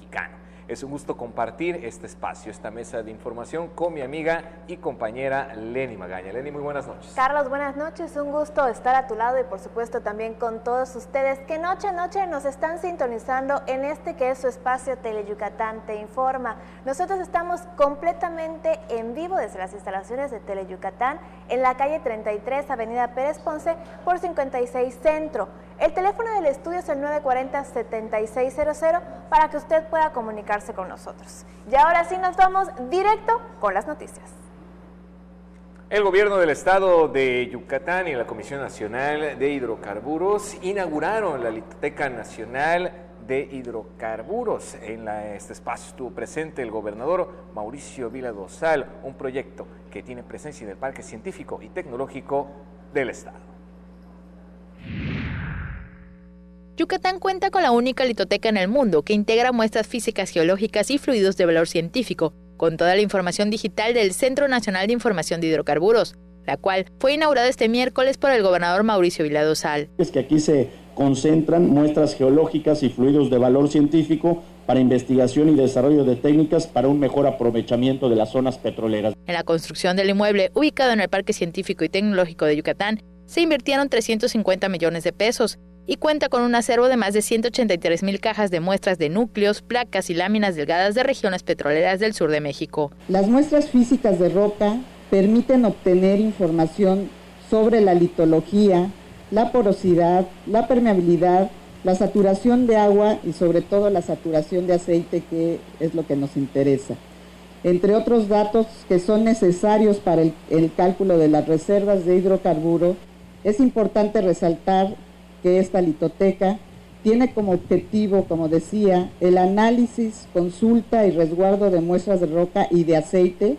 mexicano. Es un gusto compartir este espacio, esta mesa de información con mi amiga y compañera Lenny Magaña. Lenny, muy buenas noches. Carlos, buenas noches. Un gusto estar a tu lado y por supuesto también con todos ustedes que noche a noche nos están sintonizando en este que es su espacio Teleyucatán Te Informa. Nosotros estamos completamente en vivo desde las instalaciones de Teleyucatán en la calle 33, Avenida Pérez Ponce por 56 Centro. El teléfono del estudio es el 940-7600 para que usted pueda comunicarse con nosotros. Y ahora sí nos vamos directo con las noticias. El gobierno del estado de Yucatán y la Comisión Nacional de Hidrocarburos inauguraron la Litoteca Nacional de Hidrocarburos. En este espacio estuvo presente el gobernador Mauricio Vila Dosal, un proyecto que tiene presencia en el Parque Científico y Tecnológico del estado. Yucatán cuenta con la única litoteca en el mundo que integra muestras físicas, geológicas y fluidos de valor científico, con toda la información digital del Centro Nacional de Información de Hidrocarburos, la cual fue inaugurada este miércoles por el gobernador Mauricio Vila Dosal. Es que aquí se concentran muestras geológicas y fluidos de valor científico para investigación y desarrollo de técnicas para un mejor aprovechamiento de las zonas petroleras. En la construcción del inmueble, ubicado en el Parque Científico y Tecnológico de Yucatán, se invirtieron 350 millones de pesos, y cuenta con un acervo de más de 183,000 cajas de muestras de núcleos, placas y láminas delgadas de regiones petroleras del sur de México. Las muestras físicas de roca permiten obtener información sobre la litología, la porosidad, la permeabilidad, la saturación de agua y sobre todo la saturación de aceite, que es lo que nos interesa. Entre otros datos que son necesarios para el cálculo de las reservas de hidrocarburo, es importante resaltar que esta litoteca tiene como objetivo, como decía, el análisis, consulta y resguardo de muestras de roca y de aceite,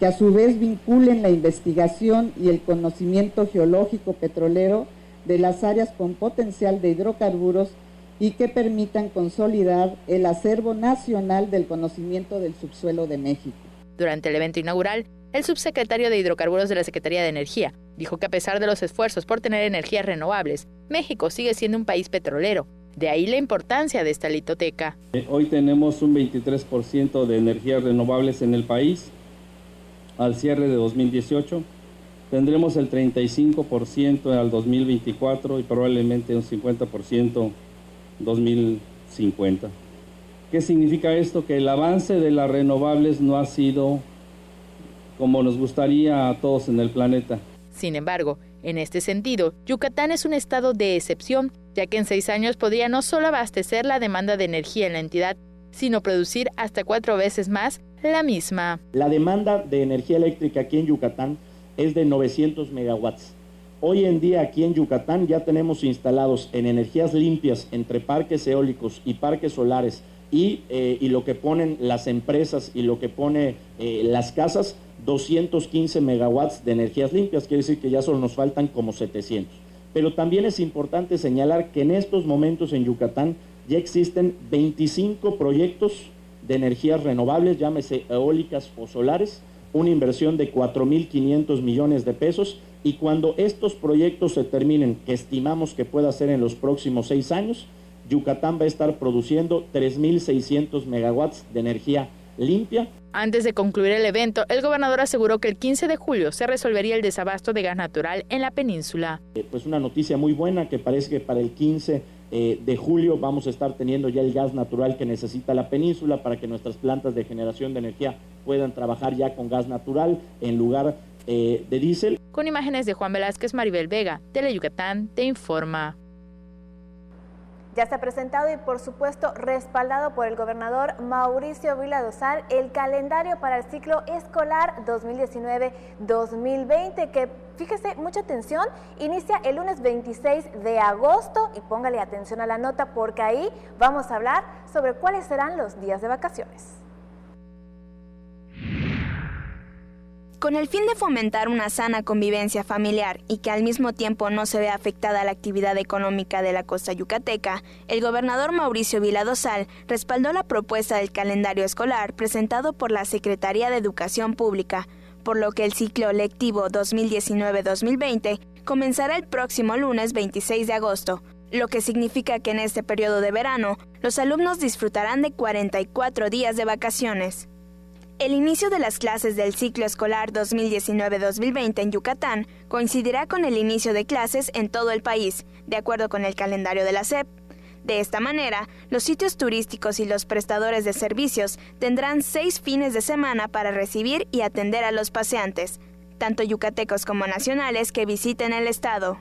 que a su vez vinculen la investigación y el conocimiento geológico petrolero de las áreas con potencial de hidrocarburos y que permitan consolidar el acervo nacional del conocimiento del subsuelo de México. Durante el evento inaugural, el subsecretario de Hidrocarburos de la Secretaría de Energía dijo que a pesar de los esfuerzos por tener energías renovables, México sigue siendo un país petrolero. De ahí la importancia de esta litoteca. Hoy tenemos un 23% de energías renovables en el país. Al cierre de 2018 tendremos el 35% al 2024 y probablemente un 50% 2050. ¿Qué significa esto? Que el avance de las renovables no ha sido como nos gustaría a todos en el planeta. Sin embargo, en este sentido, Yucatán es un estado de excepción, ya que en 6 años podría no solo abastecer la demanda de energía en la entidad, sino producir hasta 4 veces más la misma. La demanda de energía eléctrica aquí en Yucatán es de 900 megawatts. Hoy en día aquí en Yucatán ya tenemos instalados en energías limpias entre parques eólicos y parques solares y lo que ponen las empresas y lo que pone las casas, 215 megawatts de energías limpias, quiere decir que ya solo nos faltan como 700. Pero también es importante señalar que en estos momentos en Yucatán ya existen 25 proyectos de energías renovables, llámese eólicas o solares, una inversión de 4.500 millones de pesos, y cuando estos proyectos se terminen, que estimamos que pueda ser en los próximos 6 años, Yucatán va a estar produciendo 3.600 megawatts de energía limpia. Antes de concluir el evento, el gobernador aseguró que el 15 de julio se resolvería el desabasto de gas natural en la península. Pues una noticia muy buena, que parece que para el 15 de julio vamos a estar teniendo ya el gas natural que necesita la península para que nuestras plantas de generación de energía puedan trabajar ya con gas natural en lugar de diésel. Con imágenes de Juan Velázquez, Maribel Vega, Teleyucatán te informa. Ya se ha presentado y por supuesto respaldado por el gobernador Mauricio Vila Dosal el calendario para el ciclo escolar 2019-2020 que, fíjese, mucha atención, inicia el lunes 26 de agosto y póngale atención a la nota porque ahí vamos a hablar sobre cuáles serán los días de vacaciones. Con el fin de fomentar una sana convivencia familiar y que al mismo tiempo no se vea afectada la actividad económica de la costa yucateca, el gobernador Mauricio Vila Dosal respaldó la propuesta del calendario escolar presentado por la Secretaría de Educación Pública, por lo que el ciclo lectivo 2019-2020 comenzará el próximo lunes 26 de agosto, lo que significa que en este periodo de verano, los alumnos disfrutarán de 44 días de vacaciones. El inicio de las clases del ciclo escolar 2019-2020 en Yucatán coincidirá con el inicio de clases en todo el país, de acuerdo con el calendario de la SEP. De esta manera, los sitios turísticos y los prestadores de servicios tendrán 6 fines de semana para recibir y atender a los paseantes, tanto yucatecos como nacionales que visiten el estado.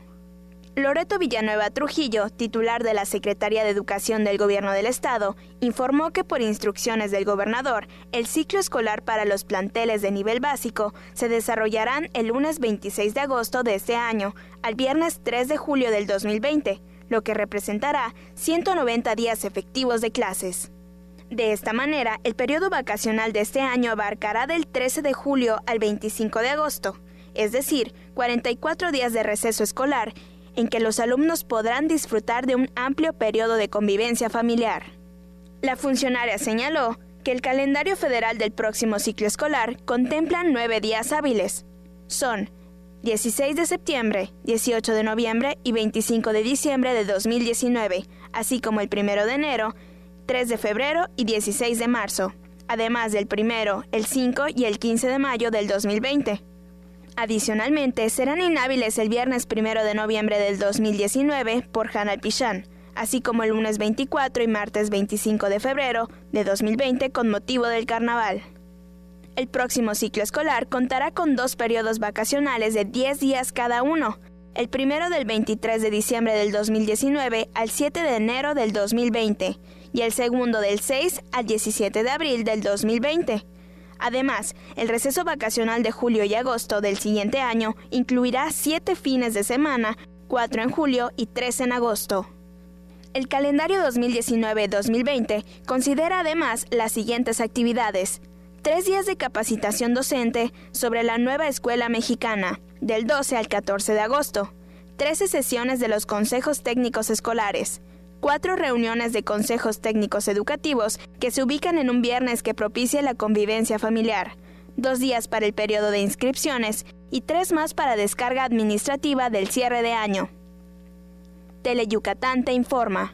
Loreto Villanueva Trujillo, titular de la Secretaría de Educación del Gobierno del Estado, informó que por instrucciones del gobernador, el ciclo escolar para los planteles de nivel básico se desarrollarán el lunes 26 de agosto de este año al viernes 3 de julio del 2020, lo que representará 190 días efectivos de clases. De esta manera, el periodo vacacional de este año abarcará del 13 de julio al 25 de agosto, es decir, 44 días de receso escolar, en que los alumnos podrán disfrutar de un amplio periodo de convivencia familiar. La funcionaria señaló que el calendario federal del próximo ciclo escolar contempla 9 días hábiles. Son 16 de septiembre, 18 de noviembre y 25 de diciembre de 2019, así como el 1 de enero, 3 de febrero y 16 de marzo, además del 1, el 5 y el 15 de mayo del 2020. Adicionalmente, serán inhábiles el viernes 1 de noviembre del 2019 por Hanal Pichán, así como el lunes 24 y martes 25 de febrero de 2020 con motivo del carnaval. El próximo ciclo escolar contará con 2 periodos vacacionales de 10 días cada uno, el primero del 23 de diciembre del 2019 al 7 de enero del 2020 y el segundo del 6 al 17 de abril del 2020. Además, el receso vacacional de julio y agosto del siguiente año incluirá 7 fines de semana, 4 en julio y 3 en agosto. El calendario 2019-2020 considera además las siguientes actividades: 3 días de capacitación docente sobre la nueva escuela mexicana, del 12 al 14 de agosto, 13 sesiones de los consejos técnicos escolares, 4 reuniones de consejos técnicos educativos que se ubican en un viernes que propicie la convivencia familiar, 2 días para el periodo de inscripciones y 3 más para descarga administrativa del cierre de año. Teleyucatán te informa.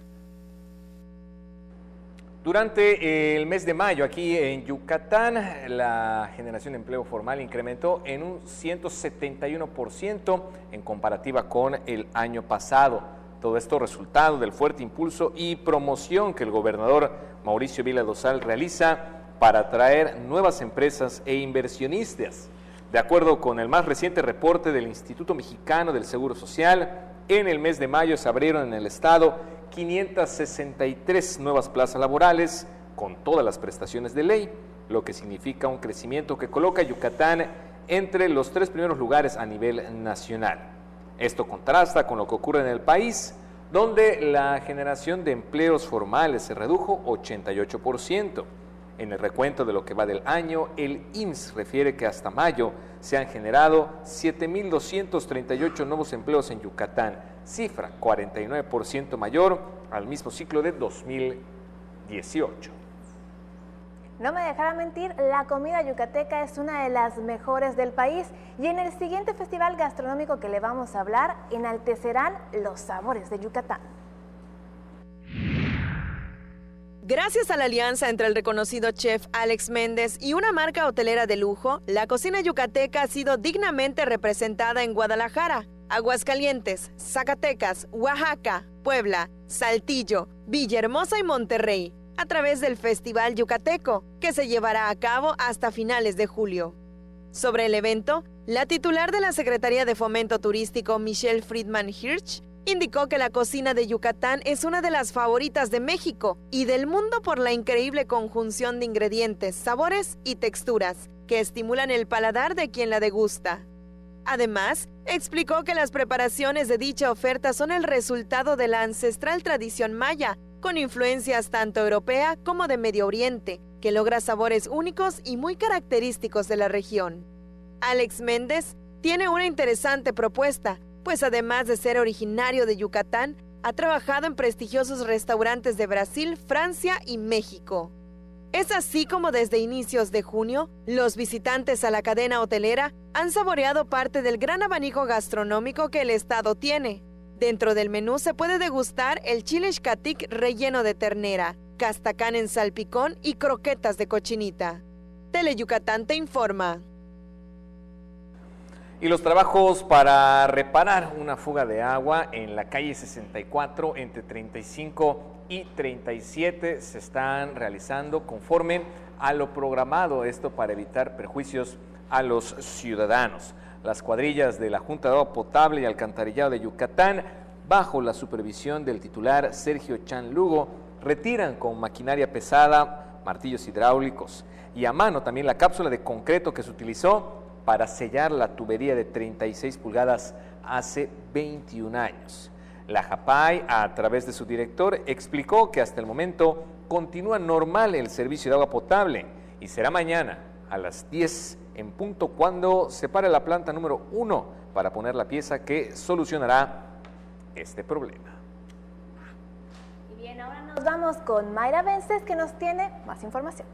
Durante el mes de mayo, aquí en Yucatán, la generación de empleo formal incrementó en un 171% en comparativa con el año pasado. Todo esto resultado del fuerte impulso y promoción que el gobernador Mauricio Vila Dosal realiza para atraer nuevas empresas e inversionistas. De acuerdo con el más reciente reporte del Instituto Mexicano del Seguro Social, en el mes de mayo se abrieron en el estado 563 nuevas plazas laborales con todas las prestaciones de ley, lo que significa un crecimiento que coloca a Yucatán entre los 3 primeros lugares a nivel nacional. Esto contrasta con lo que ocurre en el país, donde la generación de empleos formales se redujo 88%. En el recuento de lo que va del año, el IMSS refiere que hasta mayo se han generado 7,238 nuevos empleos en Yucatán, cifra 49% mayor al mismo ciclo de 2018. No me dejará mentir, la comida yucateca es una de las mejores del país y en el siguiente festival gastronómico que le vamos a hablar, enaltecerán los sabores de Yucatán. Gracias a la alianza entre el reconocido chef Alex Méndez y una marca hotelera de lujo, la cocina yucateca ha sido dignamente representada en Guadalajara, Aguascalientes, Zacatecas, Oaxaca, Puebla, Saltillo, Villahermosa y Monterrey, a través del Festival Yucateco, que se llevará a cabo hasta finales de julio. Sobre el evento, la titular de la Secretaría de Fomento Turístico, Michelle Friedman Hirsch, indicó que la cocina de Yucatán es una de las favoritas de México y del mundo por la increíble conjunción de ingredientes, sabores y texturas que estimulan el paladar de quien la degusta. Además, explicó que las preparaciones de dicha oferta son el resultado de la ancestral tradición maya, con influencias tanto europea como de Medio Oriente, que logra sabores únicos y muy característicos de la región. Alex Méndez tiene una interesante propuesta, pues además de ser originario de Yucatán, ha trabajado en prestigiosos restaurantes de Brasil, Francia y México. Es así como desde inicios de junio, los visitantes a la cadena hotelera han saboreado parte del gran abanico gastronómico que el estado tiene, Dentro del menú se puede degustar el chile xcatic relleno de ternera, castacán en salpicón y croquetas de cochinita. Teleyucatán te informa. Y los trabajos para reparar una fuga de agua en la calle 64 entre 35 y 37 se están realizando conforme a lo programado, esto para evitar perjuicios a los ciudadanos. Las cuadrillas de la Junta de Agua Potable y Alcantarillado de Yucatán, bajo la supervisión del titular Sergio Chan Lugo, retiran con maquinaria pesada, martillos hidráulicos y a mano también la cápsula de concreto que se utilizó para sellar la tubería de 36 pulgadas hace 21 años. La JAPAI, a través de su director, explicó que hasta el momento continúa normal el servicio de agua potable y será mañana a las 10 en punto cuando se pare la planta número 1 para poner la pieza que solucionará este problema. Y bien, ahora nos vamos con Mayra Vences, que nos tiene más información.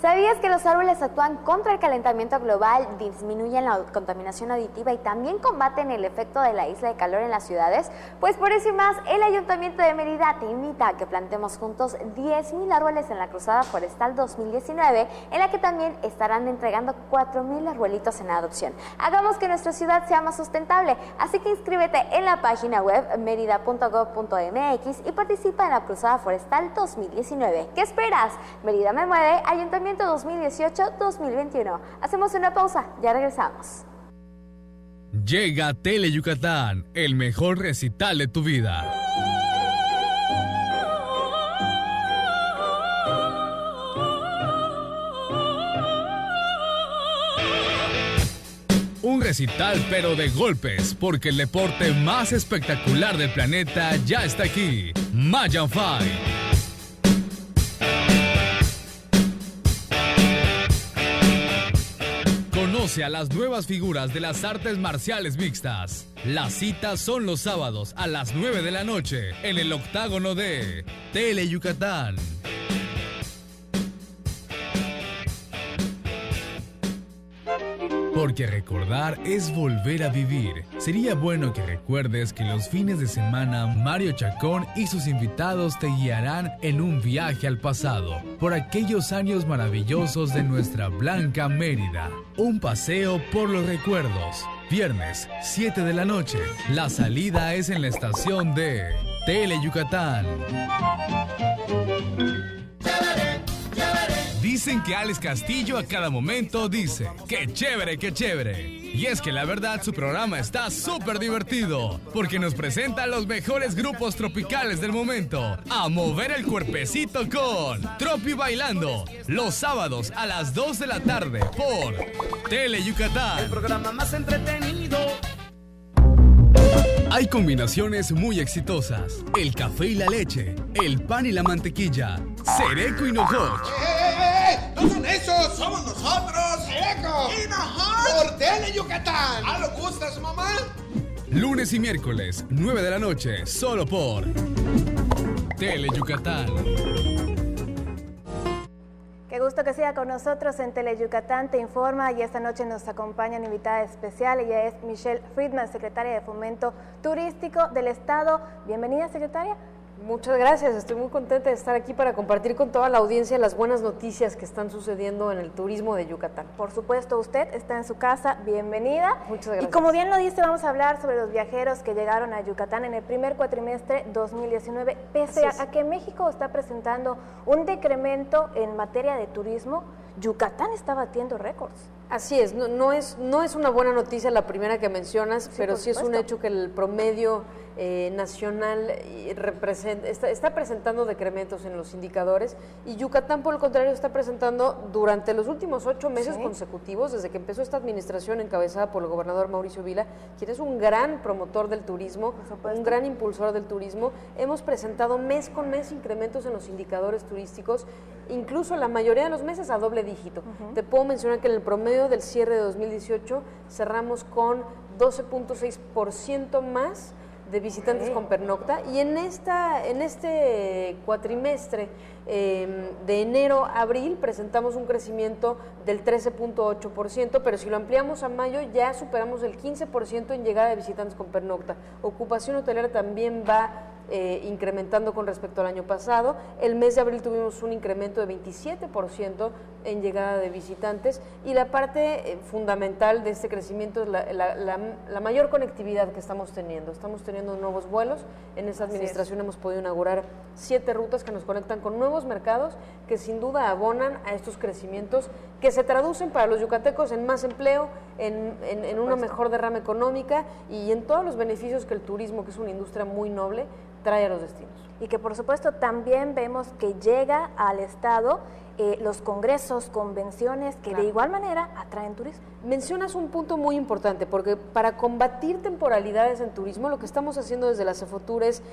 ¿Sabías que los árboles actúan contra el calentamiento global, disminuyen la contaminación auditiva y también combaten el efecto de la isla de calor en las ciudades? Pues por eso y más, el Ayuntamiento de Mérida te invita a que plantemos juntos 10,000 árboles en la Cruzada Forestal 2019, en la que también estarán entregando 4,000 arbolitos en adopción. Hagamos que nuestra ciudad sea más sustentable, así que inscríbete en la página web merida.gov.mx y participa en la Cruzada Forestal 2019. ¿Qué esperas? Mérida me mueve, Ayuntamiento 2018-2021. Hacemos una pausa, ya regresamos. Llega Teleyucatán, el mejor recital de tu vida. Un recital pero de golpes, porque el deporte más espectacular del planeta ya está aquí. Mayan Fight. Conoce a las nuevas figuras de las artes marciales mixtas. Las citas son los sábados a las 9 de la noche en el octágono de Teleyucatán. Porque recordar es volver a vivir. Sería bueno que recuerdes que los fines de semana Mario Chacón y sus invitados te guiarán en un viaje al pasado, por aquellos años maravillosos de nuestra blanca Mérida. Un paseo por los recuerdos. Viernes, 7 de la noche. La salida es en la estación de Teleyucatán. Dicen que Alex Castillo a cada momento dice, ¡qué chévere, qué chévere! Y es que la verdad su programa está súper divertido, porque nos presenta a los mejores grupos tropicales del momento, a mover el cuerpecito con Tropi Bailando, los sábados a las 2 de la tarde por Teleyucatán. El programa más entretenido. Hay combinaciones muy exitosas, el café y la leche, el pan y la mantequilla, Sereco y Nojoch. ¡No son esos! ¡Somos nosotros! ¡Sereco! ¡Y Nojoch! ¡Por Teleyucatán! ¿Ah, lo gustas, mamá? Lunes y miércoles, 9 de la noche, solo por Teleyucatán. Qué gusto que siga con nosotros en Teleyucatán te informa, y esta noche nos acompaña una invitada especial. Ella es Michelle Friedman, secretaria de Fomento Turístico del Estado. Bienvenida, secretaria. Muchas gracias, estoy muy contenta de estar aquí para compartir con toda la audiencia las buenas noticias que están sucediendo en el turismo de Yucatán. Por supuesto, usted está en su casa, bienvenida. Muchas gracias. Y como bien lo dice, vamos a hablar sobre los viajeros que llegaron a Yucatán en el primer cuatrimestre 2019. Pese a que México está presentando un decremento en materia de turismo, Yucatán está batiendo récords. Así es, no es una buena noticia la primera que mencionas, sí, pero sí es un hecho que el promedio nacional está presentando decrementos en los indicadores, y Yucatán, por el contrario, está presentando durante los últimos 8 meses consecutivos, desde que empezó esta administración encabezada por el gobernador Mauricio Vila, quien es un gran promotor del turismo, un gran impulsor del turismo. Hemos presentado mes con mes incrementos en los indicadores turísticos, incluso la mayoría de los meses a doble dígito. Te puedo mencionar que en el promedio del cierre de 2018 cerramos con 12.6% más de visitantes con pernocta, y en este cuatrimestre de enero a abril presentamos un crecimiento del 13.8%, pero si lo ampliamos a mayo ya superamos el 15% en llegada de visitantes con pernocta. Ocupación hotelera también va incrementando con respecto al año pasado. El mes de abril tuvimos un incremento de 27% en llegada de visitantes, y la parte fundamental de este crecimiento es la mayor conectividad que estamos teniendo. Estamos teniendo nuevos vuelos. En esta administración hemos podido inaugurar 7 rutas que nos conectan con nuevos mercados que sin duda abonan a estos crecimientos que se traducen para los yucatecos en más empleo, en una mejor derrama económica y en todos los beneficios que el turismo, que es una industria muy noble, trae a los destinos. Y que por supuesto también vemos que llega al Estado los congresos, convenciones, que de igual manera atraen turismo. Mencionas un punto muy importante, porque para combatir temporalidades en turismo, lo que estamos haciendo desde la Cefotur es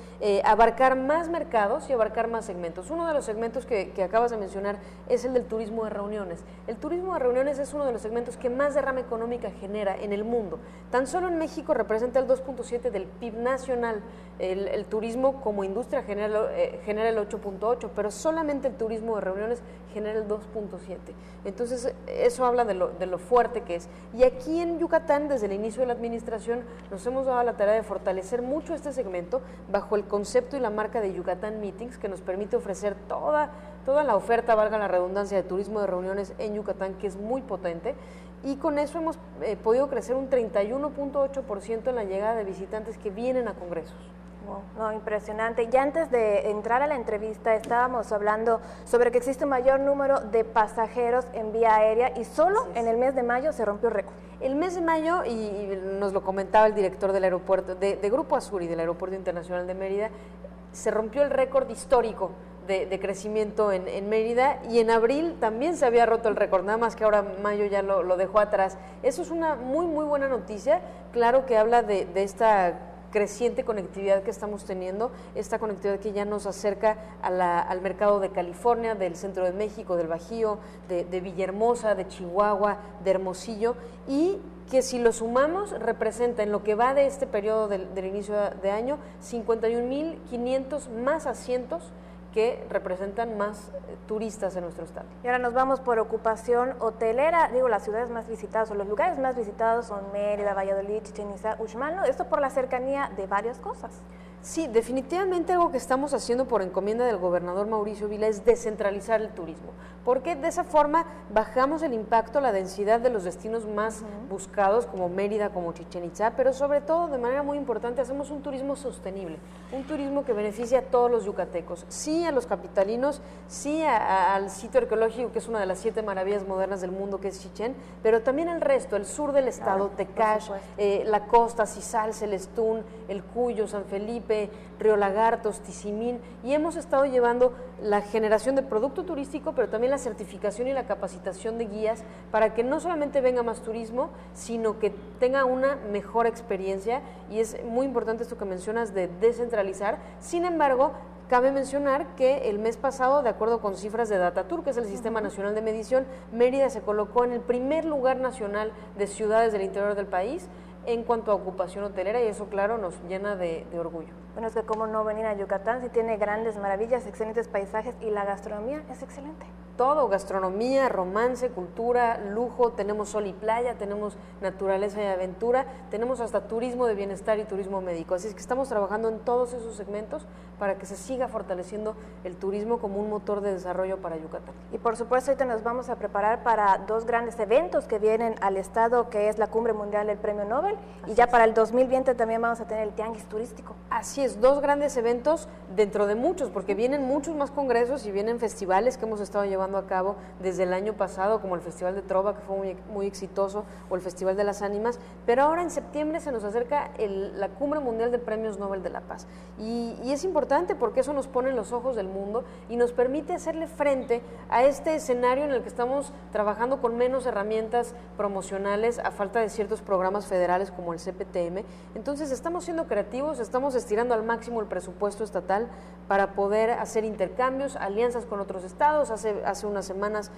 abarcar más mercados y abarcar más segmentos. Uno de los segmentos que acabas de mencionar es el del turismo de reuniones. El turismo de reuniones es uno de los segmentos que más derrama económica genera en el mundo. Tan solo en México representa el 2.7 del PIB nacional. El turismo como industria genera el 8.8, pero solamente el turismo de reuniones genera el 2.7. Entonces, eso habla de lo fuerte que es. Y aquí en Yucatán, desde el inicio de la administración, nos hemos dado la tarea de fortalecer mucho este segmento bajo el concepto y la marca de Yucatán Meetings, que nos permite ofrecer toda la oferta, valga la redundancia, de turismo de reuniones en Yucatán, que es muy potente. Y con eso hemos podido crecer un 31.8% en la llegada de visitantes que vienen a congresos. No, impresionante. Ya antes de entrar a la entrevista estábamos hablando sobre que existe un mayor número de pasajeros en vía aérea y solo en el mes de mayo se rompió récord. El mes de mayo, y nos lo comentaba el director del aeropuerto, de Grupo Azuri, del Aeropuerto Internacional de Mérida, se rompió el récord histórico de crecimiento en Mérida, y en abril también se había roto el récord, nada más que ahora mayo ya lo dejó atrás. Eso es una muy, muy buena noticia, claro que habla de esta creciente conectividad que estamos teniendo, esta conectividad que ya nos acerca al mercado de California, del centro de México, del Bajío, de Villahermosa, de Chihuahua, de Hermosillo, y que si lo sumamos representa en lo que va de este periodo del inicio de año 51.500 más asientos que representan más turistas en nuestro estado. Y ahora nos vamos por ocupación hotelera. Digo, las ciudades más visitadas o los lugares más visitados son Mérida, Valladolid, Chichén Itzá, Uxmal, ¿no? Esto por la cercanía de varias cosas. Sí, definitivamente algo que estamos haciendo por encomienda del gobernador Mauricio Vila es descentralizar el turismo, porque de esa forma bajamos el impacto, la densidad de los destinos más buscados como Mérida, como Chichén Itzá, pero sobre todo, de manera muy importante, hacemos un turismo sostenible, un turismo que beneficia a todos los yucatecos, sí a los capitalinos, sí al sitio arqueológico, que es una de las 7 maravillas modernas del mundo, que es Chichén, pero también al resto, el sur del estado, Tecash, la costa, Cizal, Celestún, El Cuyo, San Felipe, Río Lagartos, Tizimín, y hemos estado llevando la generación de producto turístico, pero también la certificación y la capacitación de guías para que no solamente venga más turismo, sino que tenga una mejor experiencia, y es muy importante esto que mencionas de descentralizar. Sin embargo, cabe mencionar que el mes pasado, de acuerdo con cifras de Datatur, que es el Sistema Nacional de Medición, Mérida se colocó en el primer lugar nacional de ciudades del interior del país en cuanto a ocupación hotelera, y eso, claro, nos llena de orgullo. Bueno, es que cómo no venir a Yucatán si tiene grandes maravillas, excelentes paisajes, y la gastronomía es excelente. Todo, gastronomía, romance, cultura, lujo, tenemos sol y playa, tenemos naturaleza y aventura, tenemos hasta turismo de bienestar y turismo médico, así es que estamos trabajando en todos esos segmentos para que se siga fortaleciendo el turismo como un motor de desarrollo para Yucatán. Y por supuesto ahorita nos vamos a preparar para 2 grandes eventos que vienen al estado, que es la Cumbre Mundial del Premio Nobel, y ya para el 2020 también vamos a tener el Tianguis Turístico. Así es, 2 grandes eventos dentro de muchos, porque vienen muchos más congresos y vienen festivales que hemos estado llevando a cabo desde el año pasado, como el Festival de Trova, que fue muy exitoso, o el Festival de las Ánimas, pero ahora en septiembre se nos acerca la Cumbre Mundial de Premios Nobel de la Paz, y es importante porque eso nos pone en los ojos del mundo y nos permite hacerle frente a este escenario en el que estamos trabajando con menos herramientas promocionales a falta de ciertos programas federales como el CPTM. Entonces estamos siendo creativos, estamos estirando al máximo el presupuesto estatal para poder hacer intercambios, alianzas con otros estados, hacer hace unas semanas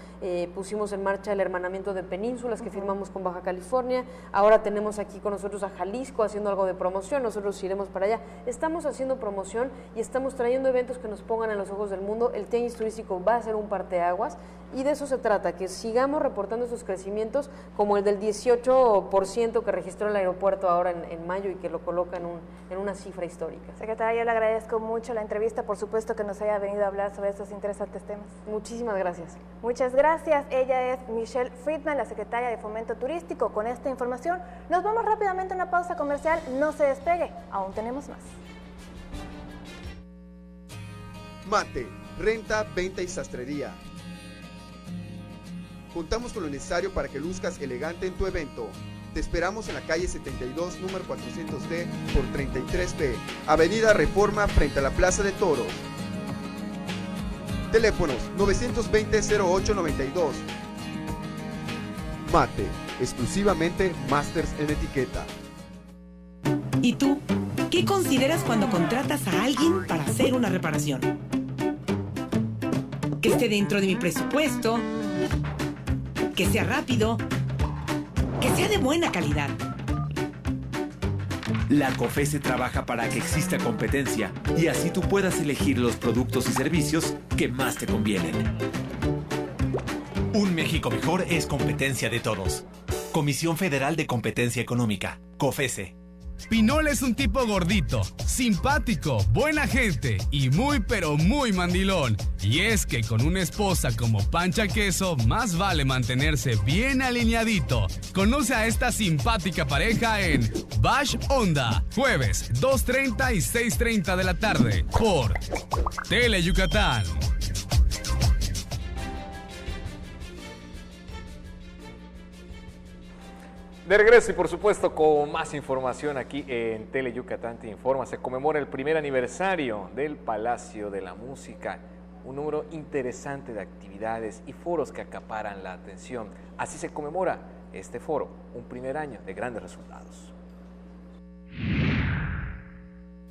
pusimos en marcha el hermanamiento de penínsulas que firmamos con Baja California. Ahora tenemos aquí con nosotros a Jalisco haciendo algo de promoción, nosotros iremos para allá. Estamos haciendo promoción y estamos trayendo eventos que nos pongan en los ojos del mundo. El Tianguis Turístico va a ser un parteaguas y de eso se trata, que sigamos reportando esos crecimientos como el del 18% que registró el aeropuerto ahora en mayo y que lo coloca en una cifra histórica. Secretaria, yo le agradezco mucho la entrevista, por supuesto que nos haya venido a hablar sobre estos interesantes temas. Muchísimas gracias. Muchas gracias. Ella es Michelle Friedman, la secretaria de Fomento Turístico. Con esta información nos vamos rápidamente a una pausa comercial. No se despegue, aún tenemos más. Mate, renta, venta y sastrería. Contamos con lo necesario para que luzcas elegante en tu evento. Te esperamos en la calle 72, número 400D por 33B, Avenida Reforma, frente a la Plaza de Toros. Teléfonos 920-0892. Mate, exclusivamente Masters en etiqueta. ¿Y tú? ¿Qué consideras cuando contratas a alguien para hacer una reparación? Que esté dentro de mi presupuesto, que sea rápido, que sea de buena calidad. La COFESE trabaja para que exista competencia y así tú puedas elegir los productos y servicios que más te convienen. Un México mejor es competencia de todos. Comisión Federal de Competencia Económica, COFESE. Pinol es un tipo gordito, simpático, buena gente y muy pero muy mandilón. Y es que con una esposa como Pancha Queso, más vale mantenerse bien alineadito. Conoce a esta simpática pareja en Bash Onda, jueves 2:30 y 6:30 de la tarde por Tele Yucatán. De regreso y por supuesto con más información aquí en Tele Yucatán Te Informa. Se conmemora el primer aniversario del Palacio de la Música. Un número interesante de actividades y foros que acaparan la atención. Así se conmemora este foro, un primer año de grandes resultados.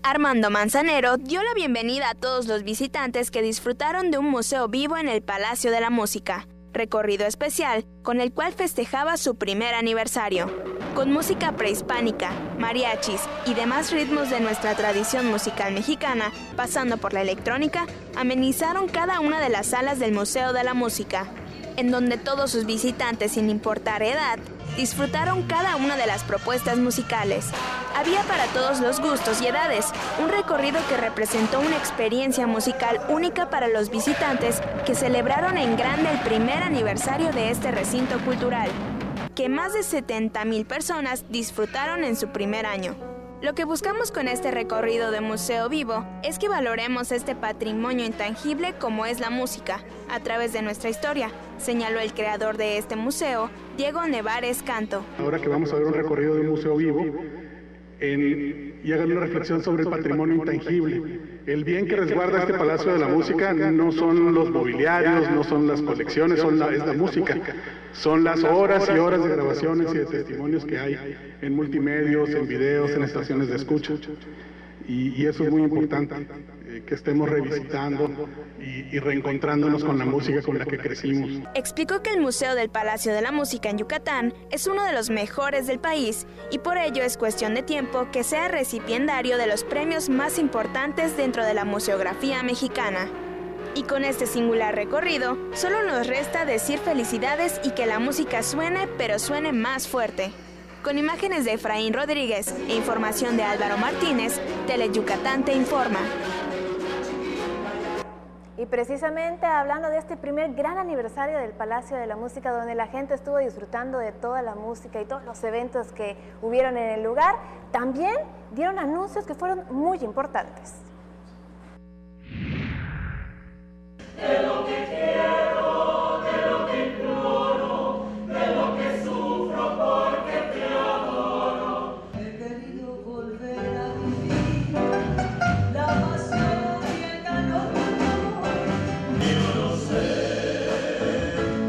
Armando Manzanero dio la bienvenida a todos los visitantes que disfrutaron de un museo vivo en el Palacio de la Música. Recorrido especial con el cual festejaba su primer aniversario. Con música prehispánica, mariachis y demás ritmos de nuestra tradición musical mexicana, pasando por la electrónica, amenizaron cada una de las salas del Museo de la Música, en donde todos sus visitantes, sin importar edad, disfrutaron cada una de las propuestas musicales. Había para todos los gustos y edades, un recorrido que representó una experiencia musical única para los visitantes que celebraron en grande el primer aniversario de este recinto cultural, que más de 70,000 personas disfrutaron en su primer año. Lo que buscamos con este recorrido de museo vivo es que valoremos este patrimonio intangible como es la música, a través de nuestra historia, señaló el creador de este museo, Diego Nevares Canto. Ahora que vamos a ver un recorrido de un museo vivo, y hagan una reflexión sobre el patrimonio intangible. El bien que resguarda este Palacio de la Música no son los mobiliarios, no son las colecciones, es la música. Son las horas y horas de grabaciones y de testimonios que hay en multimedios, en videos, en estaciones de escucha. Y eso es muy importante, que estemos revisitando y reencontrándonos con la música con la que crecimos. Explicó que el Museo del Palacio de la Música en Yucatán es uno de los mejores del país y por ello es cuestión de tiempo que sea recipiendario de los premios más importantes dentro de la museografía mexicana. Y con este singular recorrido, solo nos resta decir felicidades y que la música suene, pero suene más fuerte. Con imágenes de Efraín Rodríguez e información de Álvaro Martínez, Tele Yucatán Te Informa. Y precisamente hablando de este primer gran aniversario del Palacio de la Música, donde la gente estuvo disfrutando de toda la música y todos los eventos que hubieron en el lugar, también dieron anuncios que fueron muy importantes. De lo que quiero, de lo que imploro, de lo que sufro porque te adoro. He querido volver a vivir la pasión y el calor del amor. Yo no sé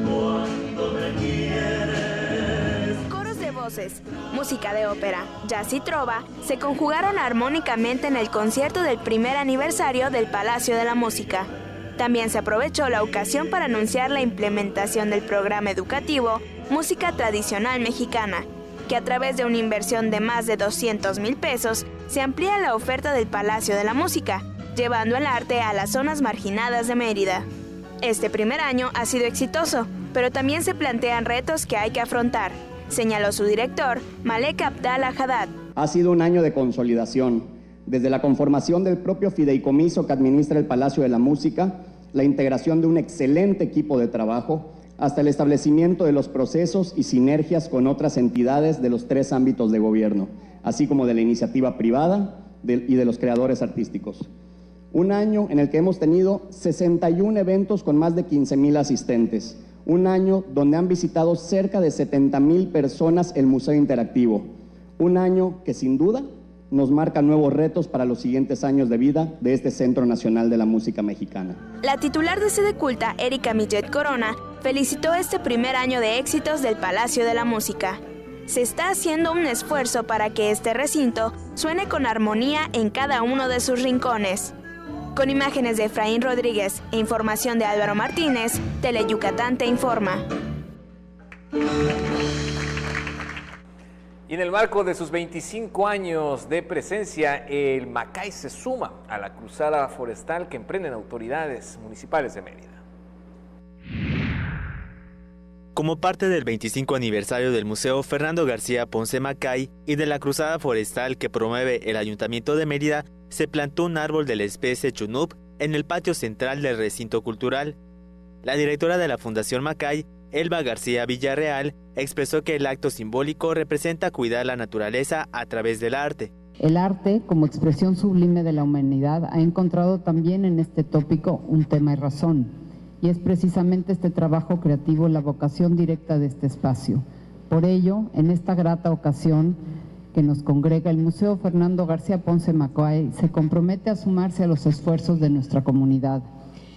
cuánto me quieres. Coros de voces, música de ópera, jazz y trova se conjugaron armónicamente en el concierto del primer aniversario del Palacio de la Música. También se aprovechó la ocasión para anunciar la implementación del programa educativo Música Tradicional Mexicana, que a través de una inversión de más de 200,000 pesos se amplía la oferta del Palacio de la Música, llevando el arte a las zonas marginadas de Mérida. Este primer año ha sido exitoso, pero también se plantean retos que hay que afrontar, señaló su director, Malek Abdallah Haddad. Ha sido un año de consolidación, desde la conformación del propio fideicomiso que administra el Palacio de la Música, la integración de un excelente equipo de trabajo, hasta el establecimiento de los procesos y sinergias con otras entidades de los 3 ámbitos de gobierno, así como de la iniciativa privada y de los creadores artísticos. Un año en el que hemos tenido 61 eventos con más de 15,000 asistentes. Un año donde han visitado cerca de 70,000 personas el Museo Interactivo. Un año que sin duda nos marca nuevos retos para los siguientes años de vida de este Centro Nacional de la Música Mexicana. La titular de Sede Culta, Erika Millet Corona, felicitó este primer año de éxitos del Palacio de la Música. Se está haciendo un esfuerzo para que este recinto suene con armonía en cada uno de sus rincones. Con imágenes de Efraín Rodríguez e información de Álvaro Martínez, Teleyucatán te informa. Y en el marco de sus 25 años de presencia, el Macay se suma a la cruzada forestal que emprenden autoridades municipales de Mérida. Como parte del 25 aniversario del Museo Fernando García Ponce Macay y de la cruzada forestal que promueve el Ayuntamiento de Mérida, se plantó un árbol de la especie Chunup en el patio central del recinto cultural. La directora de la Fundación Macay, Elba García Villarreal, expresó que el acto simbólico representa cuidar la naturaleza a través del arte. El arte, como expresión sublime de la humanidad, ha encontrado también en este tópico un tema y razón, y es precisamente este trabajo creativo la vocación directa de este espacio. Por ello, en esta grata ocasión que nos congrega, el Museo Fernando García Ponce Macay se compromete a sumarse a los esfuerzos de nuestra comunidad,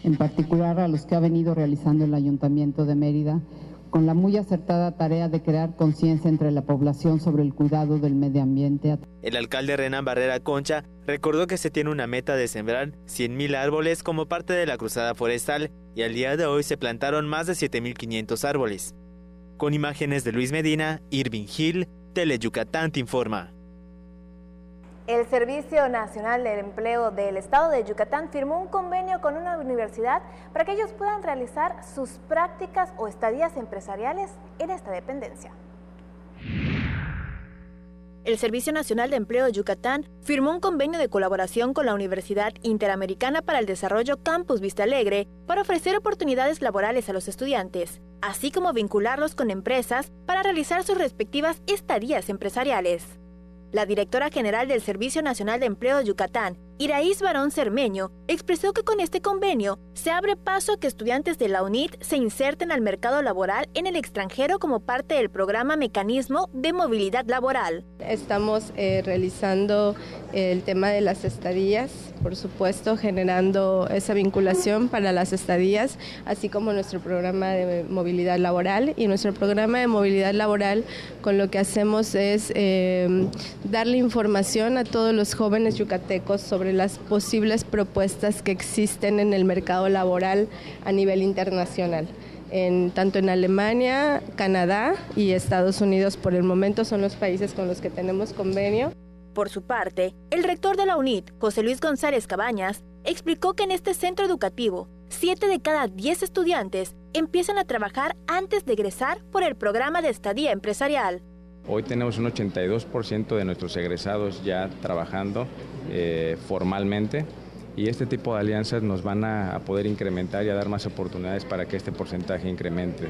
en particular a los que ha venido realizando el Ayuntamiento de Mérida, con la muy acertada tarea de crear conciencia entre la población sobre el cuidado del medio ambiente. El alcalde Renan Barrera Concha recordó que se tiene una meta de sembrar 100,000 árboles como parte de la cruzada forestal y al día de hoy se plantaron más de 7,500 árboles. Con imágenes de Luis Medina, Irving Hill, Teleyucatán te informa. El Servicio Nacional del Empleo del Estado de Yucatán firmó un convenio con una universidad para que ellos puedan realizar sus prácticas o estadías empresariales en esta dependencia. El Servicio Nacional de Empleo de Yucatán firmó un convenio de colaboración con la Universidad Interamericana para el Desarrollo Campus Vista Alegre para ofrecer oportunidades laborales a los estudiantes, así como vincularlos con empresas para realizar sus respectivas estadías empresariales. La directora general del Servicio Nacional de Empleo de Yucatán, Iraís Barón Cermeño, expresó que con este convenio se abre paso a que estudiantes de la UNIT se inserten al mercado laboral en el extranjero como parte del programa Mecanismo de Movilidad Laboral. Estamos realizando el tema de las estadías, por supuesto, generando esa vinculación para las estadías, así como nuestro programa de movilidad laboral. Y nuestro programa de movilidad laboral, con lo que hacemos es darle información a todos los jóvenes yucatecos sobre las posibles propuestas que existen en el mercado laboral a nivel internacional. Tanto en Alemania, Canadá y Estados Unidos por el momento son los países con los que tenemos convenio. Por su parte, el rector de la UNIT, José Luis González Cabañas, explicó que en este centro educativo, 7 de cada 10 estudiantes empiezan a trabajar antes de egresar por el programa de estadía empresarial. Hoy tenemos un 82% de nuestros egresados ya trabajando formalmente y este tipo de alianzas nos van a poder incrementar y a dar más oportunidades para que este porcentaje incremente,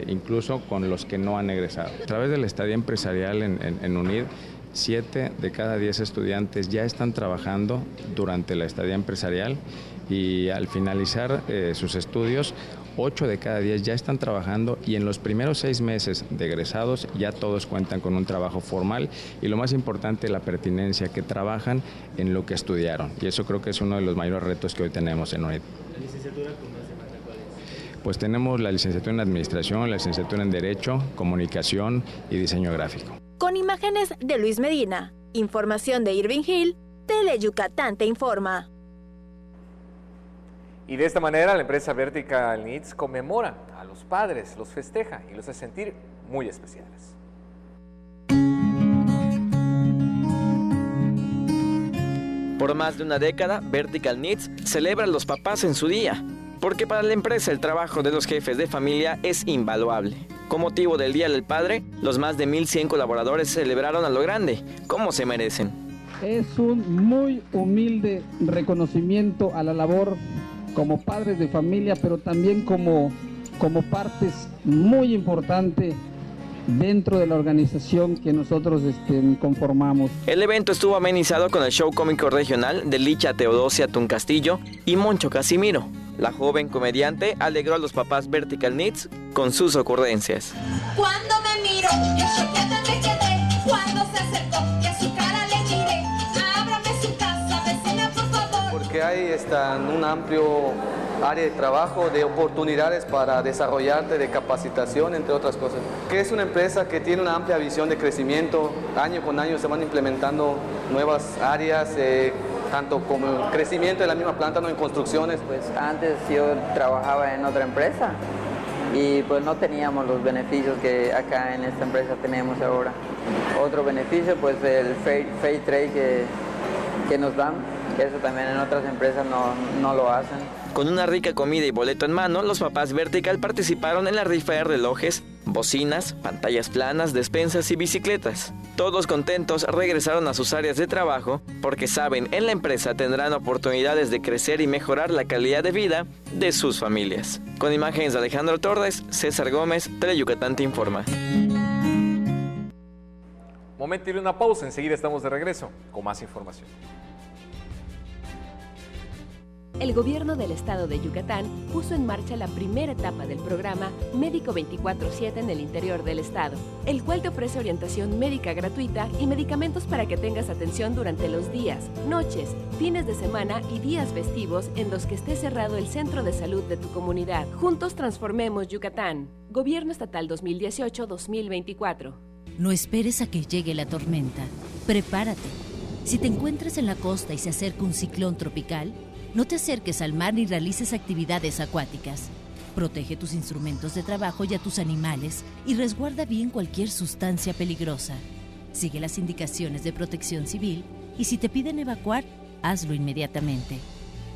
incluso con los que no han egresado. A través de la estadía empresarial en UNID, 7 de cada 10 estudiantes ya están trabajando durante la estadía empresarial y al finalizar sus estudios, 8 de cada 10 ya están trabajando y en los primeros 6 meses de egresados ya todos cuentan con un trabajo formal y lo más importante, la pertinencia, que trabajan en lo que estudiaron. Y eso creo que es uno de los mayores retos que hoy tenemos en UNIT. ¿La licenciatura con más de mata cuál es? Pues tenemos la licenciatura en Administración, la licenciatura en Derecho, Comunicación y Diseño Gráfico. Con imágenes de Luis Medina, información de Irving Hill, Teleyucatán te informa. Y de esta manera la empresa Vertical Needs conmemora a los padres, los festeja y los hace sentir muy especiales. Por más de una década, Vertical Needs celebra a los papás en su día, porque para la empresa el trabajo de los jefes de familia es invaluable. Con motivo del Día del Padre, los más de 1,100 colaboradores celebraron a lo grande, como se merecen. Es un muy humilde reconocimiento a la labor como padres de familia, pero también como partes muy importantes dentro de la organización que nosotros conformamos. El evento estuvo amenizado con el show cómico regional de Licha Teodosia Tuncastillo y Moncho Casimiro. La joven comediante alegró a los papás Vertical Needs con sus ocurrencias. Cuando me miro, yo choqueada me quedé. Cuando se acercó, que a su cara le diré. Ábrame su casa, vecina, por favor. Porque hay un amplio área de trabajo, de oportunidades para desarrollarte, de capacitación, entre otras cosas. Que es una empresa que tiene una amplia visión de crecimiento. Año con año se van implementando nuevas áreas, tanto como crecimiento de la misma planta, no en construcciones. Pues antes yo trabajaba en otra empresa y pues no teníamos los beneficios que acá en esta empresa tenemos ahora. Otro beneficio pues el fair trade que nos dan, que eso también en otras empresas no lo hacen. Con una rica comida y boleto en mano, los papás Vertical participaron en la rifa de relojes, bocinas, pantallas planas, despensas y bicicletas. Todos contentos regresaron a sus áreas de trabajo porque saben en la empresa tendrán oportunidades de crecer y mejorar la calidad de vida de sus familias. Con imágenes de Alejandro Torres, César Gómez, Teleyucatán te informa. Momento de una pausa, enseguida estamos de regreso con más información. El gobierno del estado de Yucatán puso en marcha la primera etapa del programa Médico 24/7 en el interior del estado, el cual te ofrece orientación médica gratuita y medicamentos para que tengas atención durante los días, noches, fines de semana y días festivos en los que esté cerrado el centro de salud de tu comunidad. Juntos transformemos Yucatán. Gobierno Estatal 2018-2024. No esperes a que llegue la tormenta. Prepárate. Si te encuentras en la costa y se acerca un ciclón tropical, no te acerques al mar ni realices actividades acuáticas. Protege tus instrumentos de trabajo y a tus animales y resguarda bien cualquier sustancia peligrosa. Sigue las indicaciones de protección civil y si te piden evacuar, hazlo inmediatamente.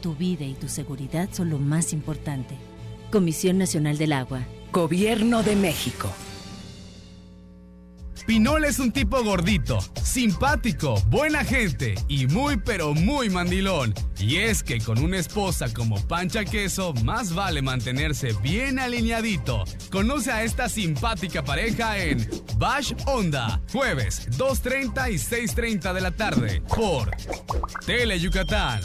Tu vida y tu seguridad son lo más importante. Comisión Nacional del Agua. Gobierno de México. Pinol es un tipo gordito, simpático, buena gente y muy pero muy mandilón. Y es que con una esposa como Pancha Queso, más vale mantenerse bien alineadito. Conoce a esta simpática pareja en Bash Onda, jueves 2:30 y 6:30 de la tarde por Teleyucatán.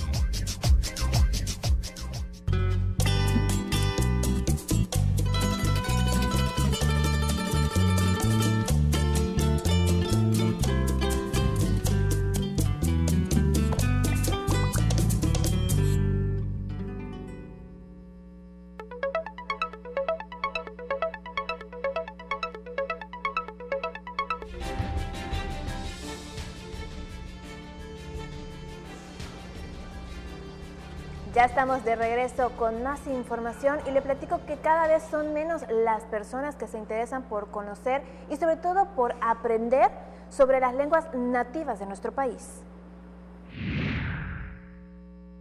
Ya estamos de regreso con más información y le platico que cada vez son menos las personas que se interesan por conocer y sobre todo por aprender sobre las lenguas nativas de nuestro país.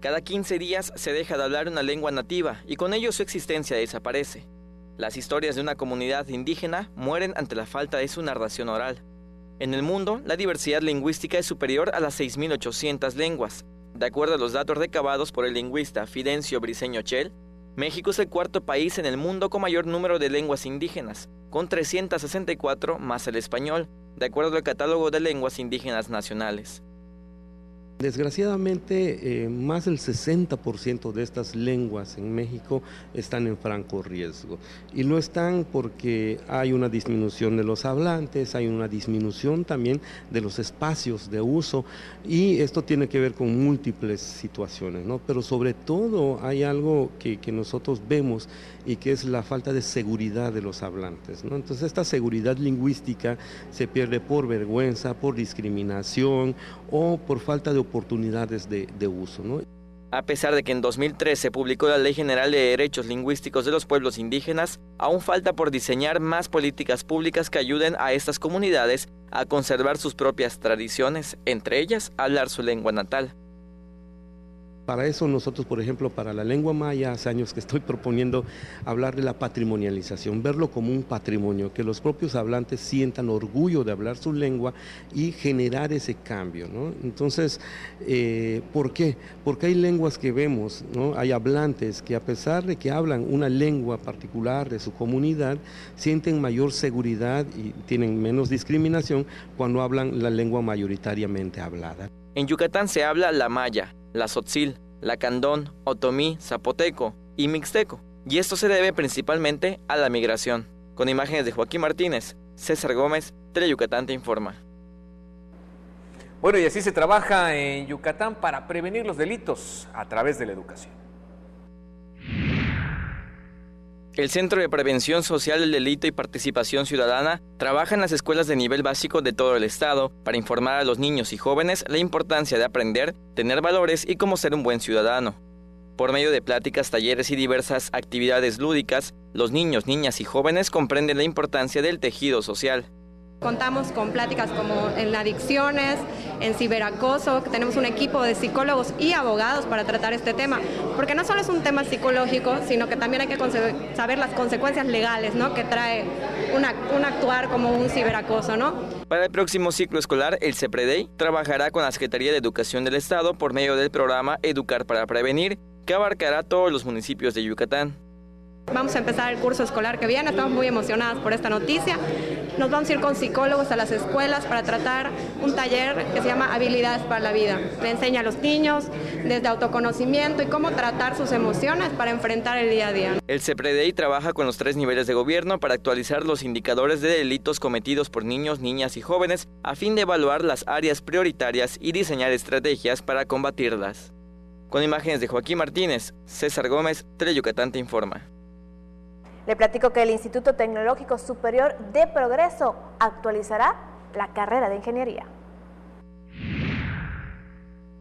Cada 15 días se deja de hablar una lengua nativa y con ello su existencia desaparece. Las historias de una comunidad indígena mueren ante la falta de su narración oral. En el mundo, la diversidad lingüística es superior a las 6.800 lenguas. De acuerdo a los datos recabados por el lingüista Fidencio Briceño Chel, México es el cuarto país en el mundo con mayor número de lenguas indígenas, con 364 más el español, de acuerdo al Catálogo de Lenguas Indígenas Nacionales. Desgraciadamente, más del 60% de estas lenguas en México están en franco riesgo. Y no están porque hay una disminución de los hablantes, hay una disminución también de los espacios de uso, y esto tiene que ver con múltiples situaciones, ¿no? Pero sobre todo hay algo que nosotros vemos y que es la falta de seguridad de los hablantes, ¿no? Entonces esta seguridad lingüística se pierde por vergüenza, por discriminación o por falta de oportunidades de uso, ¿no? A pesar de que en 2003 se publicó la Ley General de Derechos Lingüísticos de los Pueblos Indígenas, aún falta por diseñar más políticas públicas que ayuden a estas comunidades a conservar sus propias tradiciones, entre ellas hablar su lengua natal. Para eso nosotros, por ejemplo, para la lengua maya, hace años que estoy proponiendo hablar de la patrimonialización, verlo como un patrimonio, que los propios hablantes sientan orgullo de hablar su lengua y generar ese cambio, ¿no? Entonces, ¿por qué? Porque hay lenguas que vemos, ¿no? Hay hablantes que a pesar de que hablan una lengua particular de su comunidad, sienten mayor seguridad y tienen menos discriminación cuando hablan la lengua mayoritariamente hablada. En Yucatán se habla la maya, la tzotzil, la candón, otomí, zapoteco y mixteco, y esto se debe principalmente a la migración. Con imágenes de Joaquín Martínez, César Gómez, Teleyucatán te informa. Bueno, y así se trabaja en Yucatán para prevenir los delitos a través de la educación. El Centro de Prevención Social del Delito y Participación Ciudadana trabaja en las escuelas de nivel básico de todo el estado para informar a los niños y jóvenes la importancia de aprender, tener valores y cómo ser un buen ciudadano. Por medio de pláticas, talleres y diversas actividades lúdicas, los niños, niñas y jóvenes comprenden la importancia del tejido social. Contamos con pláticas como en adicciones, en ciberacoso, que tenemos un equipo de psicólogos y abogados para tratar este tema, porque no solo es un tema psicológico, sino que también hay que saber las consecuencias legales, ¿no?, que trae un actuar como un ciberacoso, ¿no? Para el próximo ciclo escolar, el CEPREDEI trabajará con la Secretaría de Educación del Estado por medio del programa Educar para Prevenir, que abarcará todos los municipios de Yucatán. Vamos a empezar el curso escolar que viene, estamos muy emocionadas por esta noticia. Nos vamos a ir con psicólogos a las escuelas para tratar un taller que se llama Habilidades para la Vida. Le enseña a los niños desde autoconocimiento y cómo tratar sus emociones para enfrentar el día a día. El CEPREDEI trabaja con los 3 niveles de gobierno para actualizar los indicadores de delitos cometidos por niños, niñas y jóvenes a fin de evaluar las áreas prioritarias y diseñar estrategias para combatirlas. Con imágenes de Joaquín Martínez, César Gómez, Teleyucatán te informa. Le platico que el Instituto Tecnológico Superior de Progreso actualizará la carrera de ingeniería.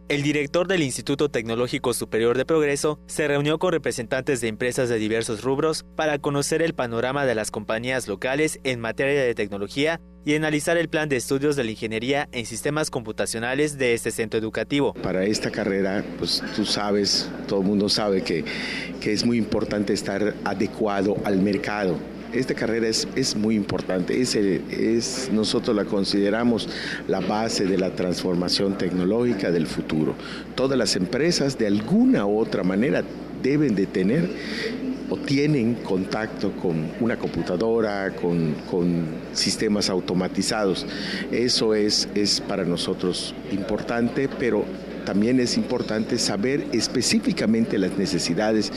El director del Instituto Tecnológico Superior de Progreso se reunió con representantes de empresas de diversos rubros para conocer el panorama de las compañías locales en materia de tecnología y analizar el plan de estudios de la ingeniería en sistemas computacionales de este centro educativo. Para esta carrera, pues tú sabes, todo el mundo sabe que es muy importante estar adecuado al mercado. Esta carrera es muy importante, nosotros la consideramos la base de la transformación tecnológica del futuro. Todas las empresas de alguna u otra manera deben de tener o tienen contacto con una computadora, con sistemas automatizados. Eso es para nosotros importante, pero también es importante saber específicamente las necesidades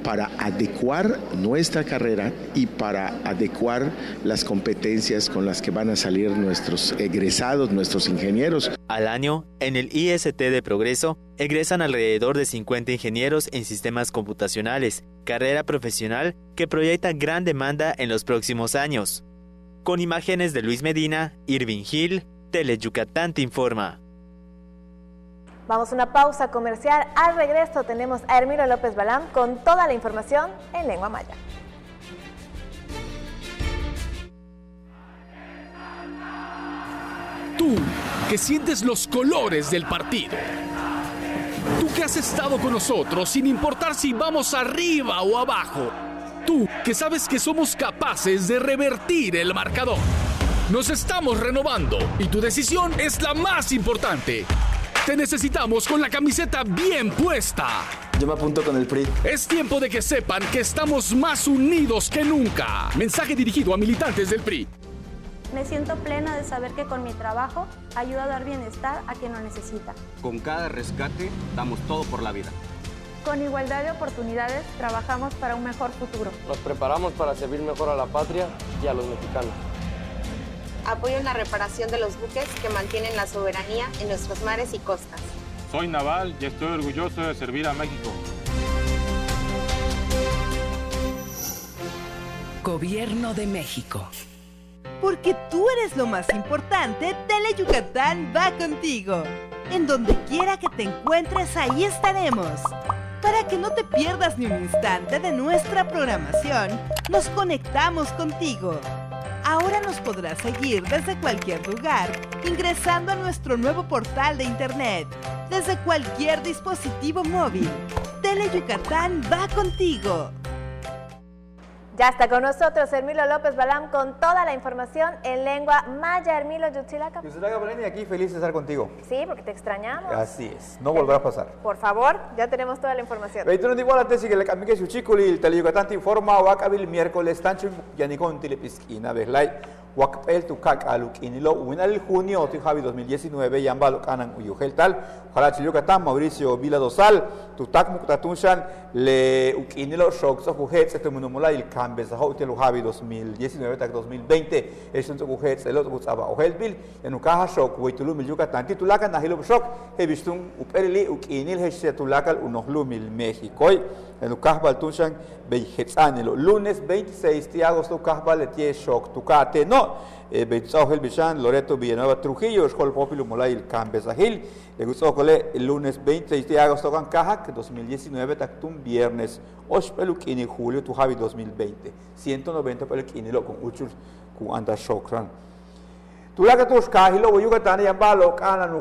para adecuar nuestra carrera y para adecuar las competencias con las que van a salir nuestros egresados, nuestros ingenieros. Al año, en el IST de Progreso, egresan alrededor de 50 ingenieros en sistemas computacionales, carrera profesional que proyecta gran demanda en los próximos años. Con imágenes de Luis Medina, Irving Hill, Teleyucatán te informa. Vamos a una pausa comercial. Al regreso tenemos a Hermilo López Balam con toda la información en lengua maya. Tú, que sientes los colores del partido. Tú que has estado con nosotros sin importar si vamos arriba o abajo. Tú que sabes que somos capaces de revertir el marcador. Nos estamos renovando y tu decisión es la más importante. Te necesitamos con la camiseta bien puesta. Yo me apunto con el PRI. Es tiempo de que sepan que estamos más unidos que nunca. Mensaje dirigido a militantes del PRI. Me siento plena de saber que con mi trabajo ayudo a dar bienestar a quien lo necesita. Con cada rescate damos todo por la vida. Con igualdad de oportunidades trabajamos para un mejor futuro. Nos preparamos para servir mejor a la patria y a los mexicanos. Apoyo en la reparación de los buques que mantienen la soberanía en nuestros mares y costas. Soy naval y estoy orgulloso de servir a México. Gobierno de México. Porque tú eres lo más importante, Teleyucatán va contigo. En donde quiera que te encuentres, ahí estaremos. Para que no te pierdas ni un instante de nuestra programación, nos conectamos contigo. Ahora nos podrás seguir desde cualquier lugar, ingresando a nuestro nuevo portal de internet, desde cualquier dispositivo móvil. Tele Yucatán va contigo. Ya está con nosotros Hermilo López Balam con toda la información en lengua maya. Hermilo, Yutzilaka. Yutzilaka Belén, y aquí feliz de estar contigo. Sí, porque te extrañamos. Así es, no volverá a pasar. Por favor, ya tenemos toda la información. 21 de igual que la camique Xuchiculi, el Tele Yucatán te informa, Wakabil miércoles, Tancho Yanicón Tilepisquina, Beslay, Wakpel Tucac Aluquinilo, Winal Junio, Tijavi 2019, Yambalo Canan Uyugel Tal, Jarachi Yucatán, Mauricio Vila Dosal, Tutak Muktatunshan, Le Uquinilo, Shock, Sojujet, Etemunumula, il Cambes, Hotel Javi 2019, Tak 2020, es un Sojujet, el otro Gustava Ojelbil, en Ucaja Shock, Huitulumil Yucatán, Titulacan, Nahilo Shock, Hebistun, Uperli, Uquinil, Hechetulacal, Unohlumil, México. En Ucajbal Tunshan, Beijetzanelo, lunes 26 de agosto, Ucajbal, Etie Shock, Tucate, no, Beitzogel Bichan, Loreto Villanueva Trujillo, Escol Popilo Molay, Cambesajil, le gustó el lunes 26 de agosto, Cancaja, que 2019, Tactum, viernes, Oshpeluquini, julio, Tujavi 2020, 190 peluquinilo con Uchul, con Anda Shokran. Tulaka Tuskahilo, Yucatán, Yambalo, Canan,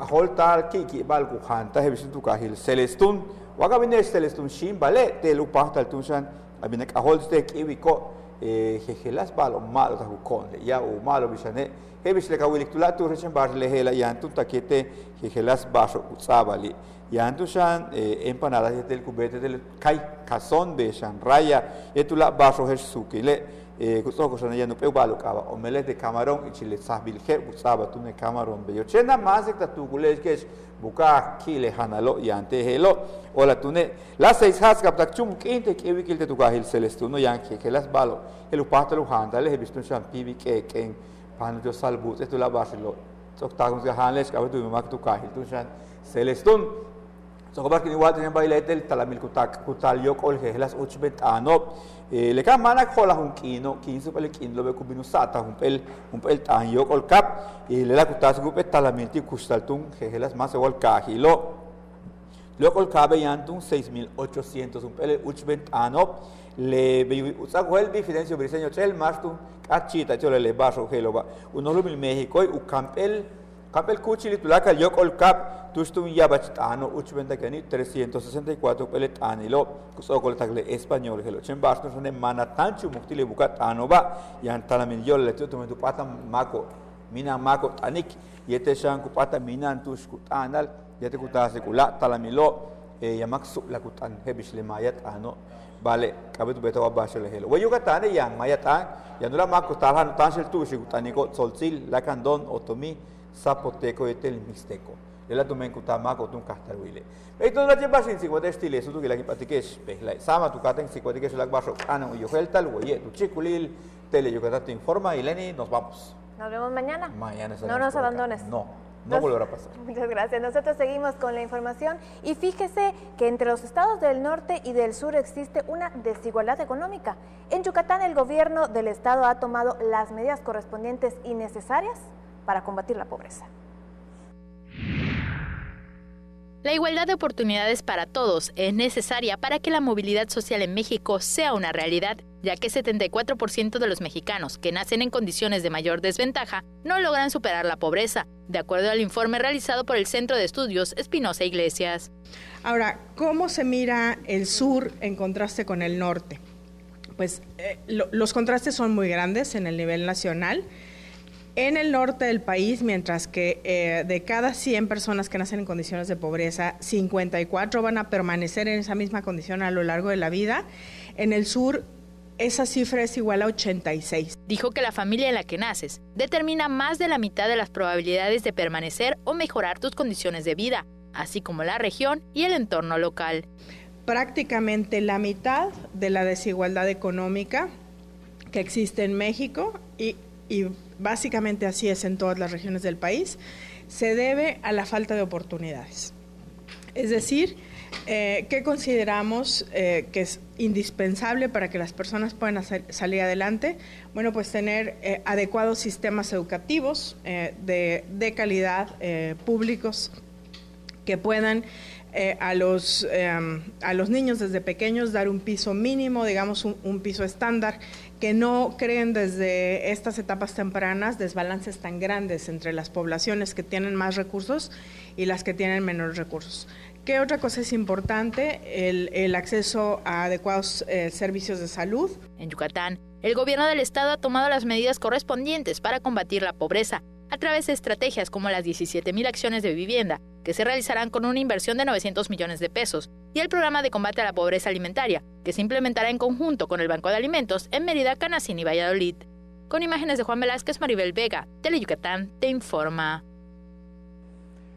Holtar, Kiki, Balcujanta, Hebisun Tucahil, Celestun, Wakabines Celestun Shim, Vale, Telupah, Taltunshan, Abinek Aholstek, Ibiko, Jejelas Balo, Malo Tahukonde, Ya o Malo Bishane, Hebish Lekawilik Tulatu, Rechem Barlehela, Yantu Takete, Jejelas Basho, Utsabali, Yantushan, empanadas del cubete del Kai, Cazón, Beshan, Raya, Etula Basho Hesukile. Kusoko sana ya nupeu balu kaba omelette de camarón y chile sabil her usaba tune camarón bello chena más que tu gules que es buka kile hanalo y ante helo o la tune las 6 has kaptak chum kinte que vi kilte tu kahil celestuno yan que las balo el upata lu handa le visto champi que en pan de salbut esto la basilo soktagun que hanles ka tu mak tu kahil tu chan celestun sokobar que igual tienen bailete el talamil kutal yok ol las 8 betano le kan manak hola un kino 15 pel kin lo be kubinusata un pel tan yok ol kap y le la kutas gupet talamenti kustaltun gelas más igual kahilo yok ol kabe yantun 6800 un pel uchbet anop le be usag wel bi fidencio briseño chel mastun kachita chole le baso geloba uno lo mil México y Kapel Kuchili Tulaka Yok Ol Kap Tustum Yabachano Uchbenta Kani 364 pelet anilo Kusokol Tagle Español Helo Chembasno Sone Manatanchu Muktile Bukat Anoba Yan Talamil Yol Letutum Tupata Mako Mina Mako Tanik Yete Shan Kupata Minan Tush Kutanal Yete Kutase Kula Talamilo Yamaksu Lakutan Hebish Lemayat Ano Vale Kabetu Beto Abashel Helo Wayukatane Yang Mayatan Yanula Mako Talhan Tanshel Tushi Kutaniko Solzil Lakandon Otomi Zapoteco y tel mixteco. El atumen kutamako tun kastarwile. Esto la lleva sin 50 estiles, tú que la hipatikesh, la sama tu katen 50 que la bajo ana y yoheltal, oye, tu chiculil, Tele Yucatán te informa y Leni, nos vamos. Nos vemos mañana. Mañana no nos abandones. No volverá a pasar. Muchas gracias. Nosotros seguimos con la información y fíjese que entre los estados del norte y del sur existe una desigualdad económica. En Yucatán el gobierno del estado ha tomado las medidas correspondientes y necesarias para combatir la pobreza. La igualdad de oportunidades para todos es necesaria para que la movilidad social en México sea una realidad, ya que 74% de los mexicanos que nacen en condiciones de mayor desventaja no logran superar la pobreza, de acuerdo al informe realizado por el Centro de Estudios Espinosa Iglesias. Ahora, ¿cómo se mira el sur en contraste con el norte? Pues los contrastes son muy grandes en el nivel nacional. En el norte del país, mientras que de cada 100 personas que nacen en condiciones de pobreza, 54 van a permanecer en esa misma condición a lo largo de la vida, en el sur esa cifra es igual a 86. Dijo que la familia en la que naces determina más de la mitad de las probabilidades de permanecer o mejorar tus condiciones de vida, así como la región y el entorno local. Prácticamente la mitad de la desigualdad económica que existe en México y básicamente así es en todas las regiones del país, se debe a la falta de oportunidades. Es decir, ¿qué consideramos que es indispensable para que las personas puedan salir adelante? Bueno, pues tener adecuados sistemas educativos de calidad, públicos que puedan a los niños desde pequeños dar un piso mínimo, digamos un piso estándar, que no creen desde estas etapas tempranas desbalances tan grandes entre las poblaciones que tienen más recursos y las que tienen menores recursos. ¿Qué otra cosa es importante? El acceso a adecuados servicios de salud. En Yucatán, el gobierno del estado ha tomado las medidas correspondientes para combatir la pobreza a través de estrategias como las 17,000 acciones de vivienda, que se realizarán con una inversión de 900 millones de pesos, y el programa de combate a la pobreza alimentaria, que se implementará en conjunto con el Banco de Alimentos en Mérida, Canacín y Valladolid. Con imágenes de Juan Velázquez, Maribel Vega, Teleyucatán te informa.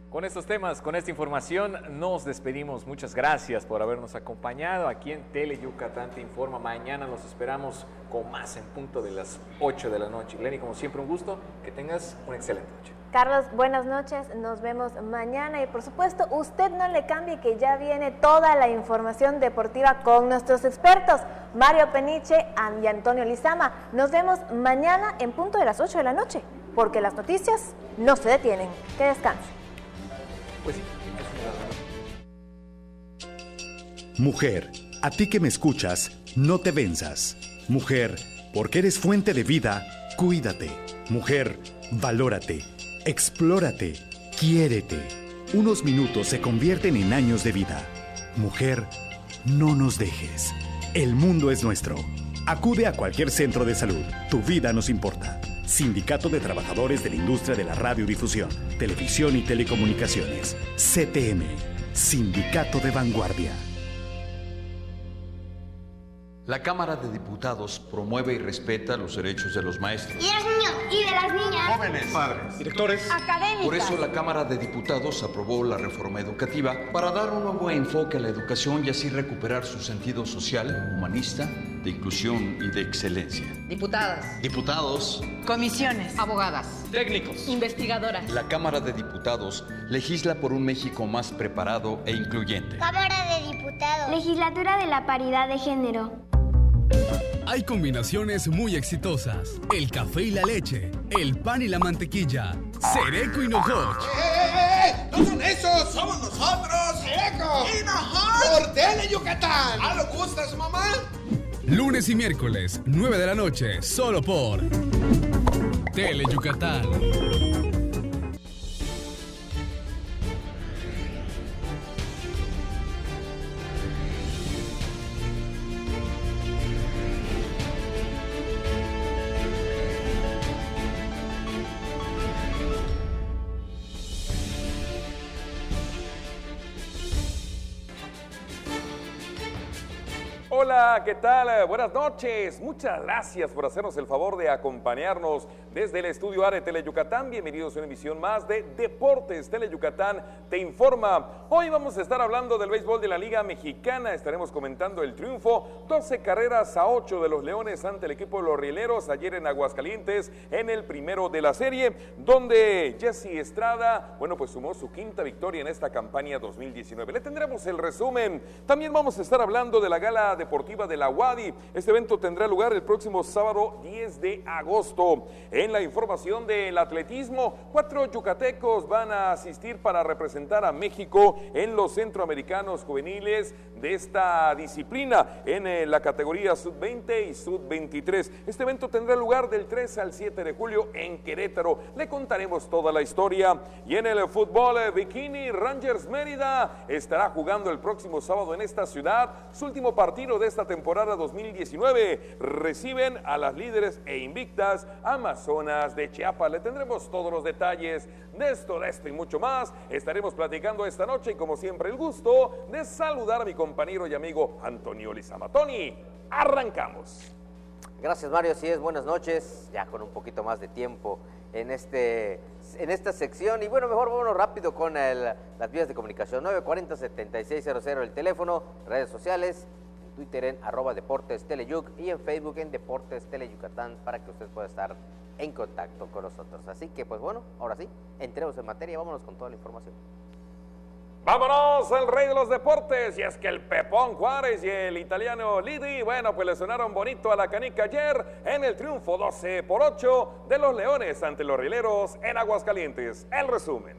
Con estos temas, con esta información, nos despedimos. Muchas gracias por habernos acompañado aquí en Teleyucatán te informa. Mañana los esperamos con más en punto de las 8 de la noche. Lenny, como siempre, un gusto. Que tengas una excelente noche. Carlos, buenas noches. Nos vemos mañana y, por supuesto, usted no le cambie, que ya viene toda la información deportiva con nuestros expertos, Mario Peniche y Antonio Lizama. Nos vemos mañana en punto de las 8 de la noche, porque las noticias no se detienen. Que descanse. Pues sí. Mujer, a ti que me escuchas, no te venzas. Mujer, porque eres fuente de vida, cuídate. Mujer, valórate, explórate, quiérete. Unos minutos se convierten en años de vida. Mujer, no nos dejes. El mundo es nuestro. Acude a cualquier centro de salud. Tu vida nos importa. Sindicato de Trabajadores de la Industria de la Radiodifusión, Televisión y Telecomunicaciones. CTM, Sindicato de Vanguardia. La Cámara de Diputados promueve y respeta los derechos de los maestros. Y de los niños, y de las niñas. Jóvenes, padres, directores, académicas. Por eso la Cámara de Diputados aprobó la reforma educativa para dar un nuevo enfoque a la educación y así recuperar su sentido social, humanista, de inclusión y de excelencia. Diputadas. Diputados. Comisiones. Abogadas. Técnicos. Investigadoras. La Cámara de Diputados legisla por un México más preparado e incluyente. Cámara de Diputados. Legislatura de la Paridad de Género. Hay combinaciones muy exitosas. El café y la leche, el pan y la mantequilla, Sereco y Nojoch. ¡No son esos! ¡Somos nosotros! ¡Sereco! ¡Y Nojoch! ¡Por Teleyucatán! ¿Ah, lo gustas, mamá? Lunes y miércoles, 9 de la noche, solo por Teleyucatán. Hola, ¿qué tal? Buenas noches. Muchas gracias por hacernos el favor de acompañarnos desde el estudio A de Teleyucatán. Bienvenidos a una emisión más de Deportes. Teleyucatán te informa. Hoy vamos a estar hablando del béisbol de la Liga Mexicana. Estaremos comentando el triunfo 12-8 de los Leones ante el equipo de los Rieleros ayer en Aguascalientes en el primero de la serie, donde Jesse Estrada, bueno, pues sumó su quinta victoria en esta campaña 2019. Le tendremos el resumen. También vamos a estar hablando de la gala deportiva de la UADY. Este evento tendrá lugar el próximo sábado 10 de agosto. En la información del atletismo, 4 yucatecos van a asistir para representar a México en los centroamericanos juveniles de esta disciplina en la categoría sub-20 y sub-23. Este evento tendrá lugar del 3 al 7 de julio en Querétaro. Le contaremos toda la historia. Y en el fútbol bikini, Rangers Mérida estará jugando el próximo sábado en esta ciudad su último partido de esta temporada 2019. Reciben a las líderes e invictas Amazonas de Chiapas. Le tendremos todos los detalles de esto y mucho más. Estaremos platicando esta noche y, como siempre, el gusto de saludar a mi compañero y amigo Antonio Lizama. Tony, arrancamos. Gracias, Mario. Así es, buenas noches. Ya con un poquito más de tiempo en esta sección. Y bueno, mejor vámonos rápido con las vías de comunicación. 940-7600 el teléfono, redes sociales, en Twitter en @DeportesTeleyuc y en Facebook en Deportes Teleyucatán para que usted pueda estar en contacto con nosotros. Así que, pues bueno, ahora sí, entremos en materia, vámonos con toda la información. Vámonos al rey de los deportes, y es que el Pepón Juárez y el italiano Lidi, bueno, pues le sonaron bonito a la canica ayer en el triunfo 12-8 de los Leones. ante los Rieleros en Aguascalientes. El resumen.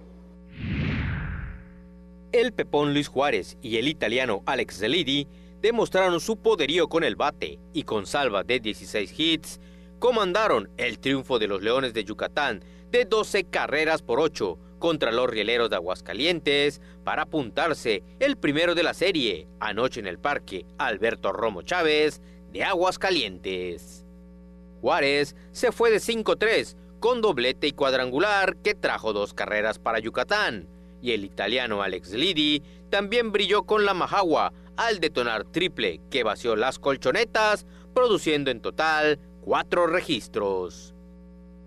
El pepón Luis Juárez y el italiano Alex Zellidi demostraron su poderío con el bate y con salva de 16 hits, comandaron el triunfo de los Leones de Yucatán de 12 carreras por 8 contra los Rieleros de Aguascalientes para apuntarse el primero de la serie anoche en el Parque Alberto Romo Chávez de Aguascalientes. Juárez se fue de 5-3 con doblete y cuadrangular que trajo 2 carreras para Yucatán, y el italiano Alex Zellidi también brilló con la majagua al detonar triple que vació las colchonetas, produciendo en total 4 registros.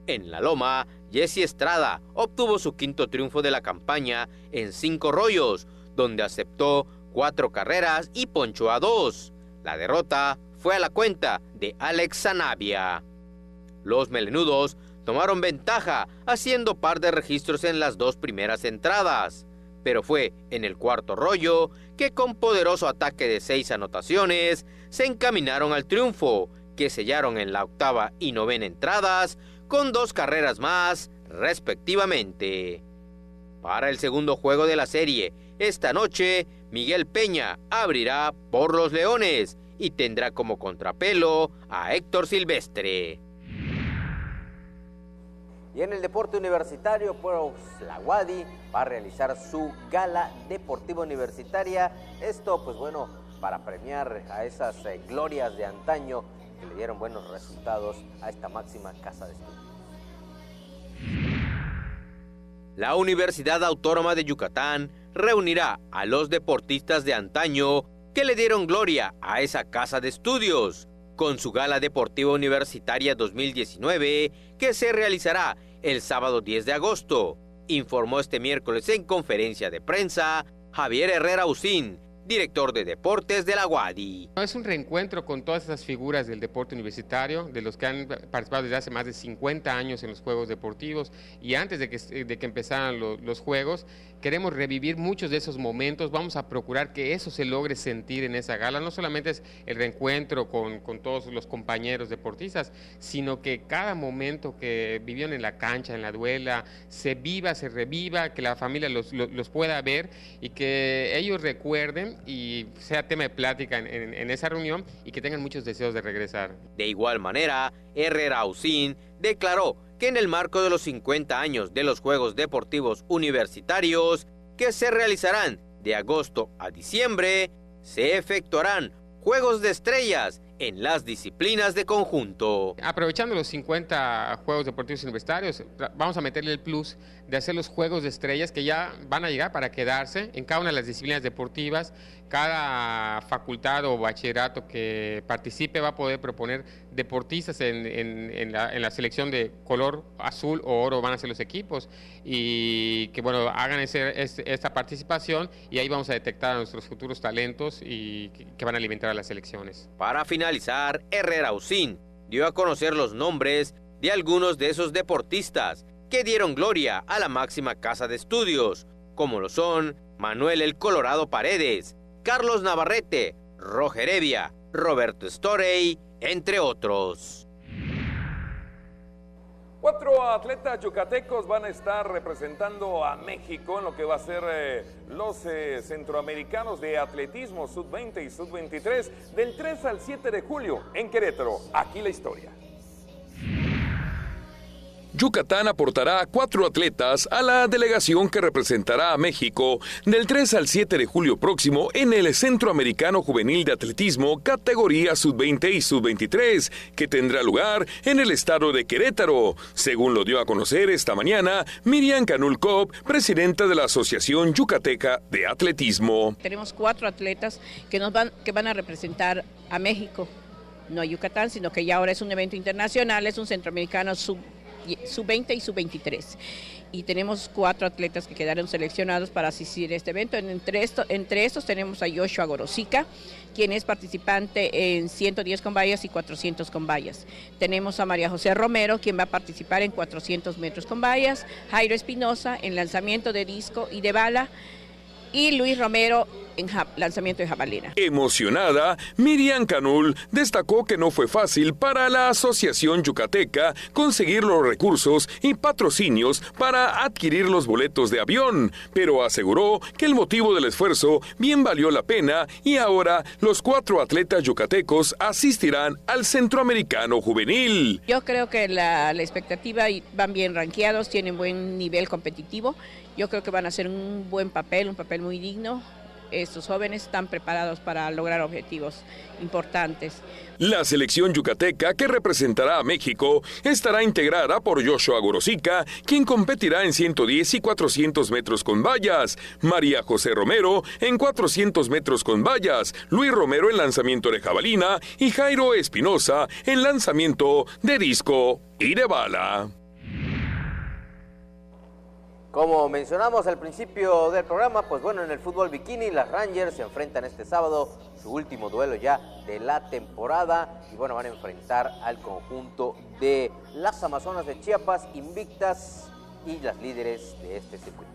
En la Loma, Jesse Estrada obtuvo su 5º triunfo de la campaña en 5 rollos, donde aceptó 4 carreras y ponchó a 2. La derrota fue a la cuenta de Alex Zanabia. Los melenudos tomaron ventaja haciendo par de registros en las 2 primeras entradas, pero fue en el 4º rollo que con poderoso ataque de 6 anotaciones se encaminaron al triunfo, que sellaron en la 8ª y 9ª entradas con 2 carreras más respectivamente. Para el segundo juego de la serie, esta noche Miguel Peña abrirá por los Leones y tendrá como contrapelo a Héctor Silvestre. Y en el deporte universitario, pues la UADY va a realizar su gala deportiva universitaria. Esto, pues bueno, para premiar a esas glorias de antaño que le dieron buenos resultados a esta máxima casa de estudios. La Universidad Autónoma de Yucatán reunirá a los deportistas de antaño que le dieron gloria a esa casa de estudios, con su gala deportiva universitaria 2019, que se realizará el sábado 10 de agosto, informó este miércoles en conferencia de prensa Javier Herrera Usín, director de deportes de la UADY. Es un reencuentro con todas esas figuras del deporte universitario, de los que han participado desde hace más de 50 años en los Juegos Deportivos, y antes de que empezaran los Juegos. Queremos revivir muchos de esos momentos, vamos a procurar que eso se logre sentir en esa gala. No solamente es el reencuentro con todos los compañeros deportistas, sino que cada momento que vivieron en la cancha, en la duela, se viva, se reviva, que la familia los pueda ver y que ellos recuerden y sea tema de plática en esa reunión y que tengan muchos deseos de regresar. De igual manera, Herrera Usín declaró que en el marco de los 50 años de los Juegos Deportivos Universitarios, que se realizarán de agosto a diciembre, se efectuarán Juegos de Estrellas en las disciplinas de conjunto. Aprovechando los 50 Juegos Deportivos Universitarios, vamos a meterle el plus de hacer los Juegos de Estrellas que ya van a llegar para quedarse en cada una de las disciplinas deportivas. Cada facultad o bachillerato que participe va a poder proponer deportistas en la selección de color azul o oro, van a ser los equipos, y que bueno, hagan esta participación, y ahí vamos a detectar a nuestros futuros talentos y que van a alimentar a las selecciones. Para finalizar, Herrera Usín dio a conocer los nombres de algunos de esos deportistas que dieron gloria a la máxima casa de estudios, como lo son Manuel El Colorado Paredes, Carlos Navarrete, Roger Evia, Roberto Storey, entre otros. 4 atletas yucatecos van a estar representando a México en lo que va a ser los centroamericanos de atletismo sub-20 y sub-23 del 3 al 7 de julio en Querétaro. Aquí la historia. Yucatán aportará 4 atletas a la delegación que representará a México del 3 al 7 de julio próximo en el Centroamericano Juvenil de Atletismo categoría sub-20 y sub-23, que tendrá lugar en el estado de Querétaro, según lo dio a conocer esta mañana Miriam Canul Cop, presidenta de la Asociación Yucateca de Atletismo. Tenemos 4 atletas que van a representar a México, no a Yucatán, sino que ya ahora es un evento internacional, es un centroamericano sub-20 y sub-23. Y tenemos 4 atletas que quedaron seleccionados para asistir a este evento. Entre estos tenemos a Joshua Gorosica, quien es participante en 110 con vallas y 400 con vallas. Tenemos a María José Romero, quien va a participar en 400 metros con vallas, Jairo Espinosa en lanzamiento de disco y de bala, y Luis Romero en lanzamiento de jabalina. Emocionada, Miriam Canul destacó que no fue fácil para la Asociación Yucateca conseguir los recursos y patrocinios para adquirir los boletos de avión, pero aseguró que el motivo del esfuerzo bien valió la pena y ahora los 4 atletas yucatecos asistirán al Centroamericano Juvenil. Yo creo que la expectativa, van bien rankeados, tienen buen nivel competitivo. Yo creo que van a hacer un buen papel, un papel muy digno. Estos jóvenes están preparados para lograr objetivos importantes. La selección yucateca que representará a México estará integrada por Joshua Gorosica, quien competirá en 110 y 400 metros con vallas, María José Romero en 400 metros con vallas, Luis Romero en lanzamiento de jabalina y Jairo Espinosa en lanzamiento de disco y de bala. Como mencionamos al principio del programa, pues bueno, en el fútbol bikini, las Rangers se enfrentan este sábado, su último duelo ya de la temporada, y bueno, van a enfrentar al conjunto de las Amazonas de Chiapas, invictas y las líderes de este circuito.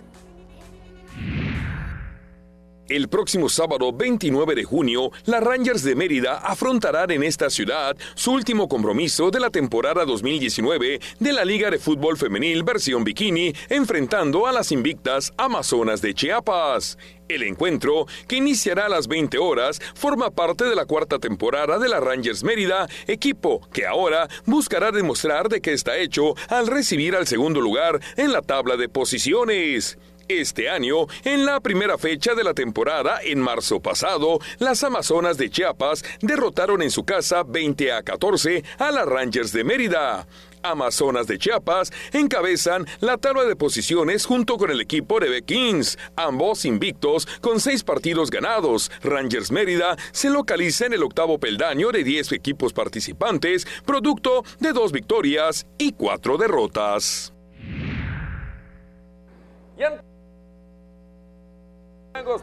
El próximo sábado 29 de junio, las Rangers de Mérida afrontarán en esta ciudad su último compromiso de la temporada 2019 de la Liga de Fútbol Femenil versión bikini, enfrentando a las invictas Amazonas de Chiapas. El encuentro, que iniciará a las 20 horas, forma parte de la 4ª temporada de la Rangers Mérida, equipo que ahora buscará demostrar de qué está hecho al recibir al segundo lugar en la tabla de posiciones. Este año, en la primera fecha de la temporada, en marzo pasado, las Amazonas de Chiapas derrotaron en su casa 20-14 a las Rangers de Mérida. Amazonas de Chiapas encabezan la tabla de posiciones junto con el equipo de B-Kings, ambos invictos con 6 partidos ganados. Rangers Mérida se localiza en el 8º peldaño de 10 equipos participantes, producto de 2 victorias y 4 derrotas.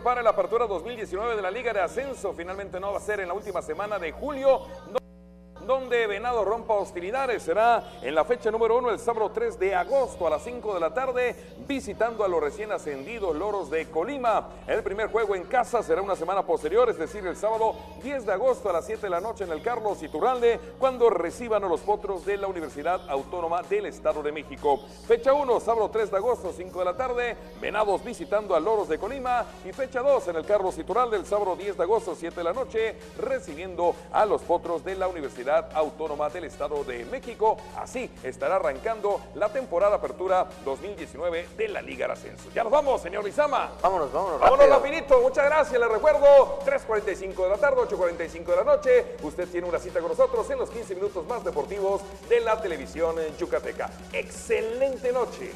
Para la apertura 2019 de la Liga de Ascenso, finalmente no va a ser en la última semana de julio, donde Venado rompa hostilidades. Será en la fecha número 1, el sábado 3 de agosto a las 5 de la tarde, visitando a los recién ascendidos Loros de Colima. El primer juego en casa será una semana posterior, es decir, el sábado 10 de agosto a las 7 de la noche en el Carlos Iturralde, cuando reciban a los Potros de la Universidad Autónoma del Estado de México. Fecha 1, sábado 3 de agosto, 5 de la tarde, Venados visitando a Loros de Colima. Y fecha 2, en el Carlos Iturralde, el sábado 10 de agosto, 7 de la noche, recibiendo a los Potros de la Universidad Autónoma del Estado de México. Así estará arrancando la temporada apertura 2019 de la Liga de Ascenso. Ya nos vamos, señor Lizama. Vámonos rapidito. Muchas gracias. Les recuerdo, 3:45 de la tarde, 8:45 de la noche. Usted tiene una cita con nosotros en los 15 minutos más deportivos de la televisión yucateca. Excelente noche.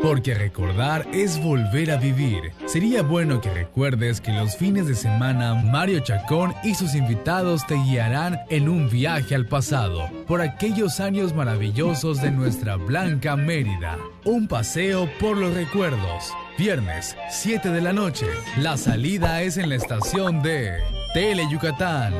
Porque recordar es volver a vivir. Sería bueno que recuerdes que los fines de semana Mario Chacón y sus invitados te guiarán en un viaje al pasado, por aquellos años maravillosos de nuestra blanca Mérida. Un paseo por los recuerdos. Viernes, 7 de la noche. La salida es en la estación de Tele Yucatán.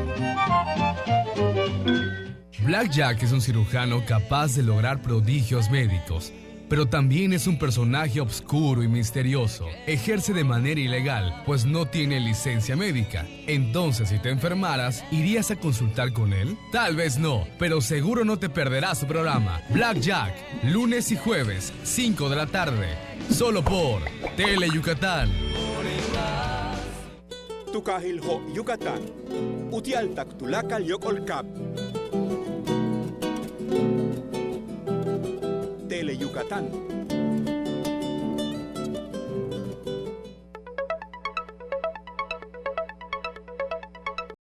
Black Jack es un cirujano capaz de lograr prodigios médicos, pero también es un personaje oscuro y misterioso. Ejerce de manera ilegal, pues no tiene licencia médica. Entonces, si te enfermaras, ¿irías a consultar con él? Tal vez no, pero seguro no te perderás su programa. Black Jack, lunes y jueves, 5 de la tarde, solo por Tele Yucatán. Tukahilho Yucatán, Utialtak Tulacal Yocolcap. Tele Yucatán.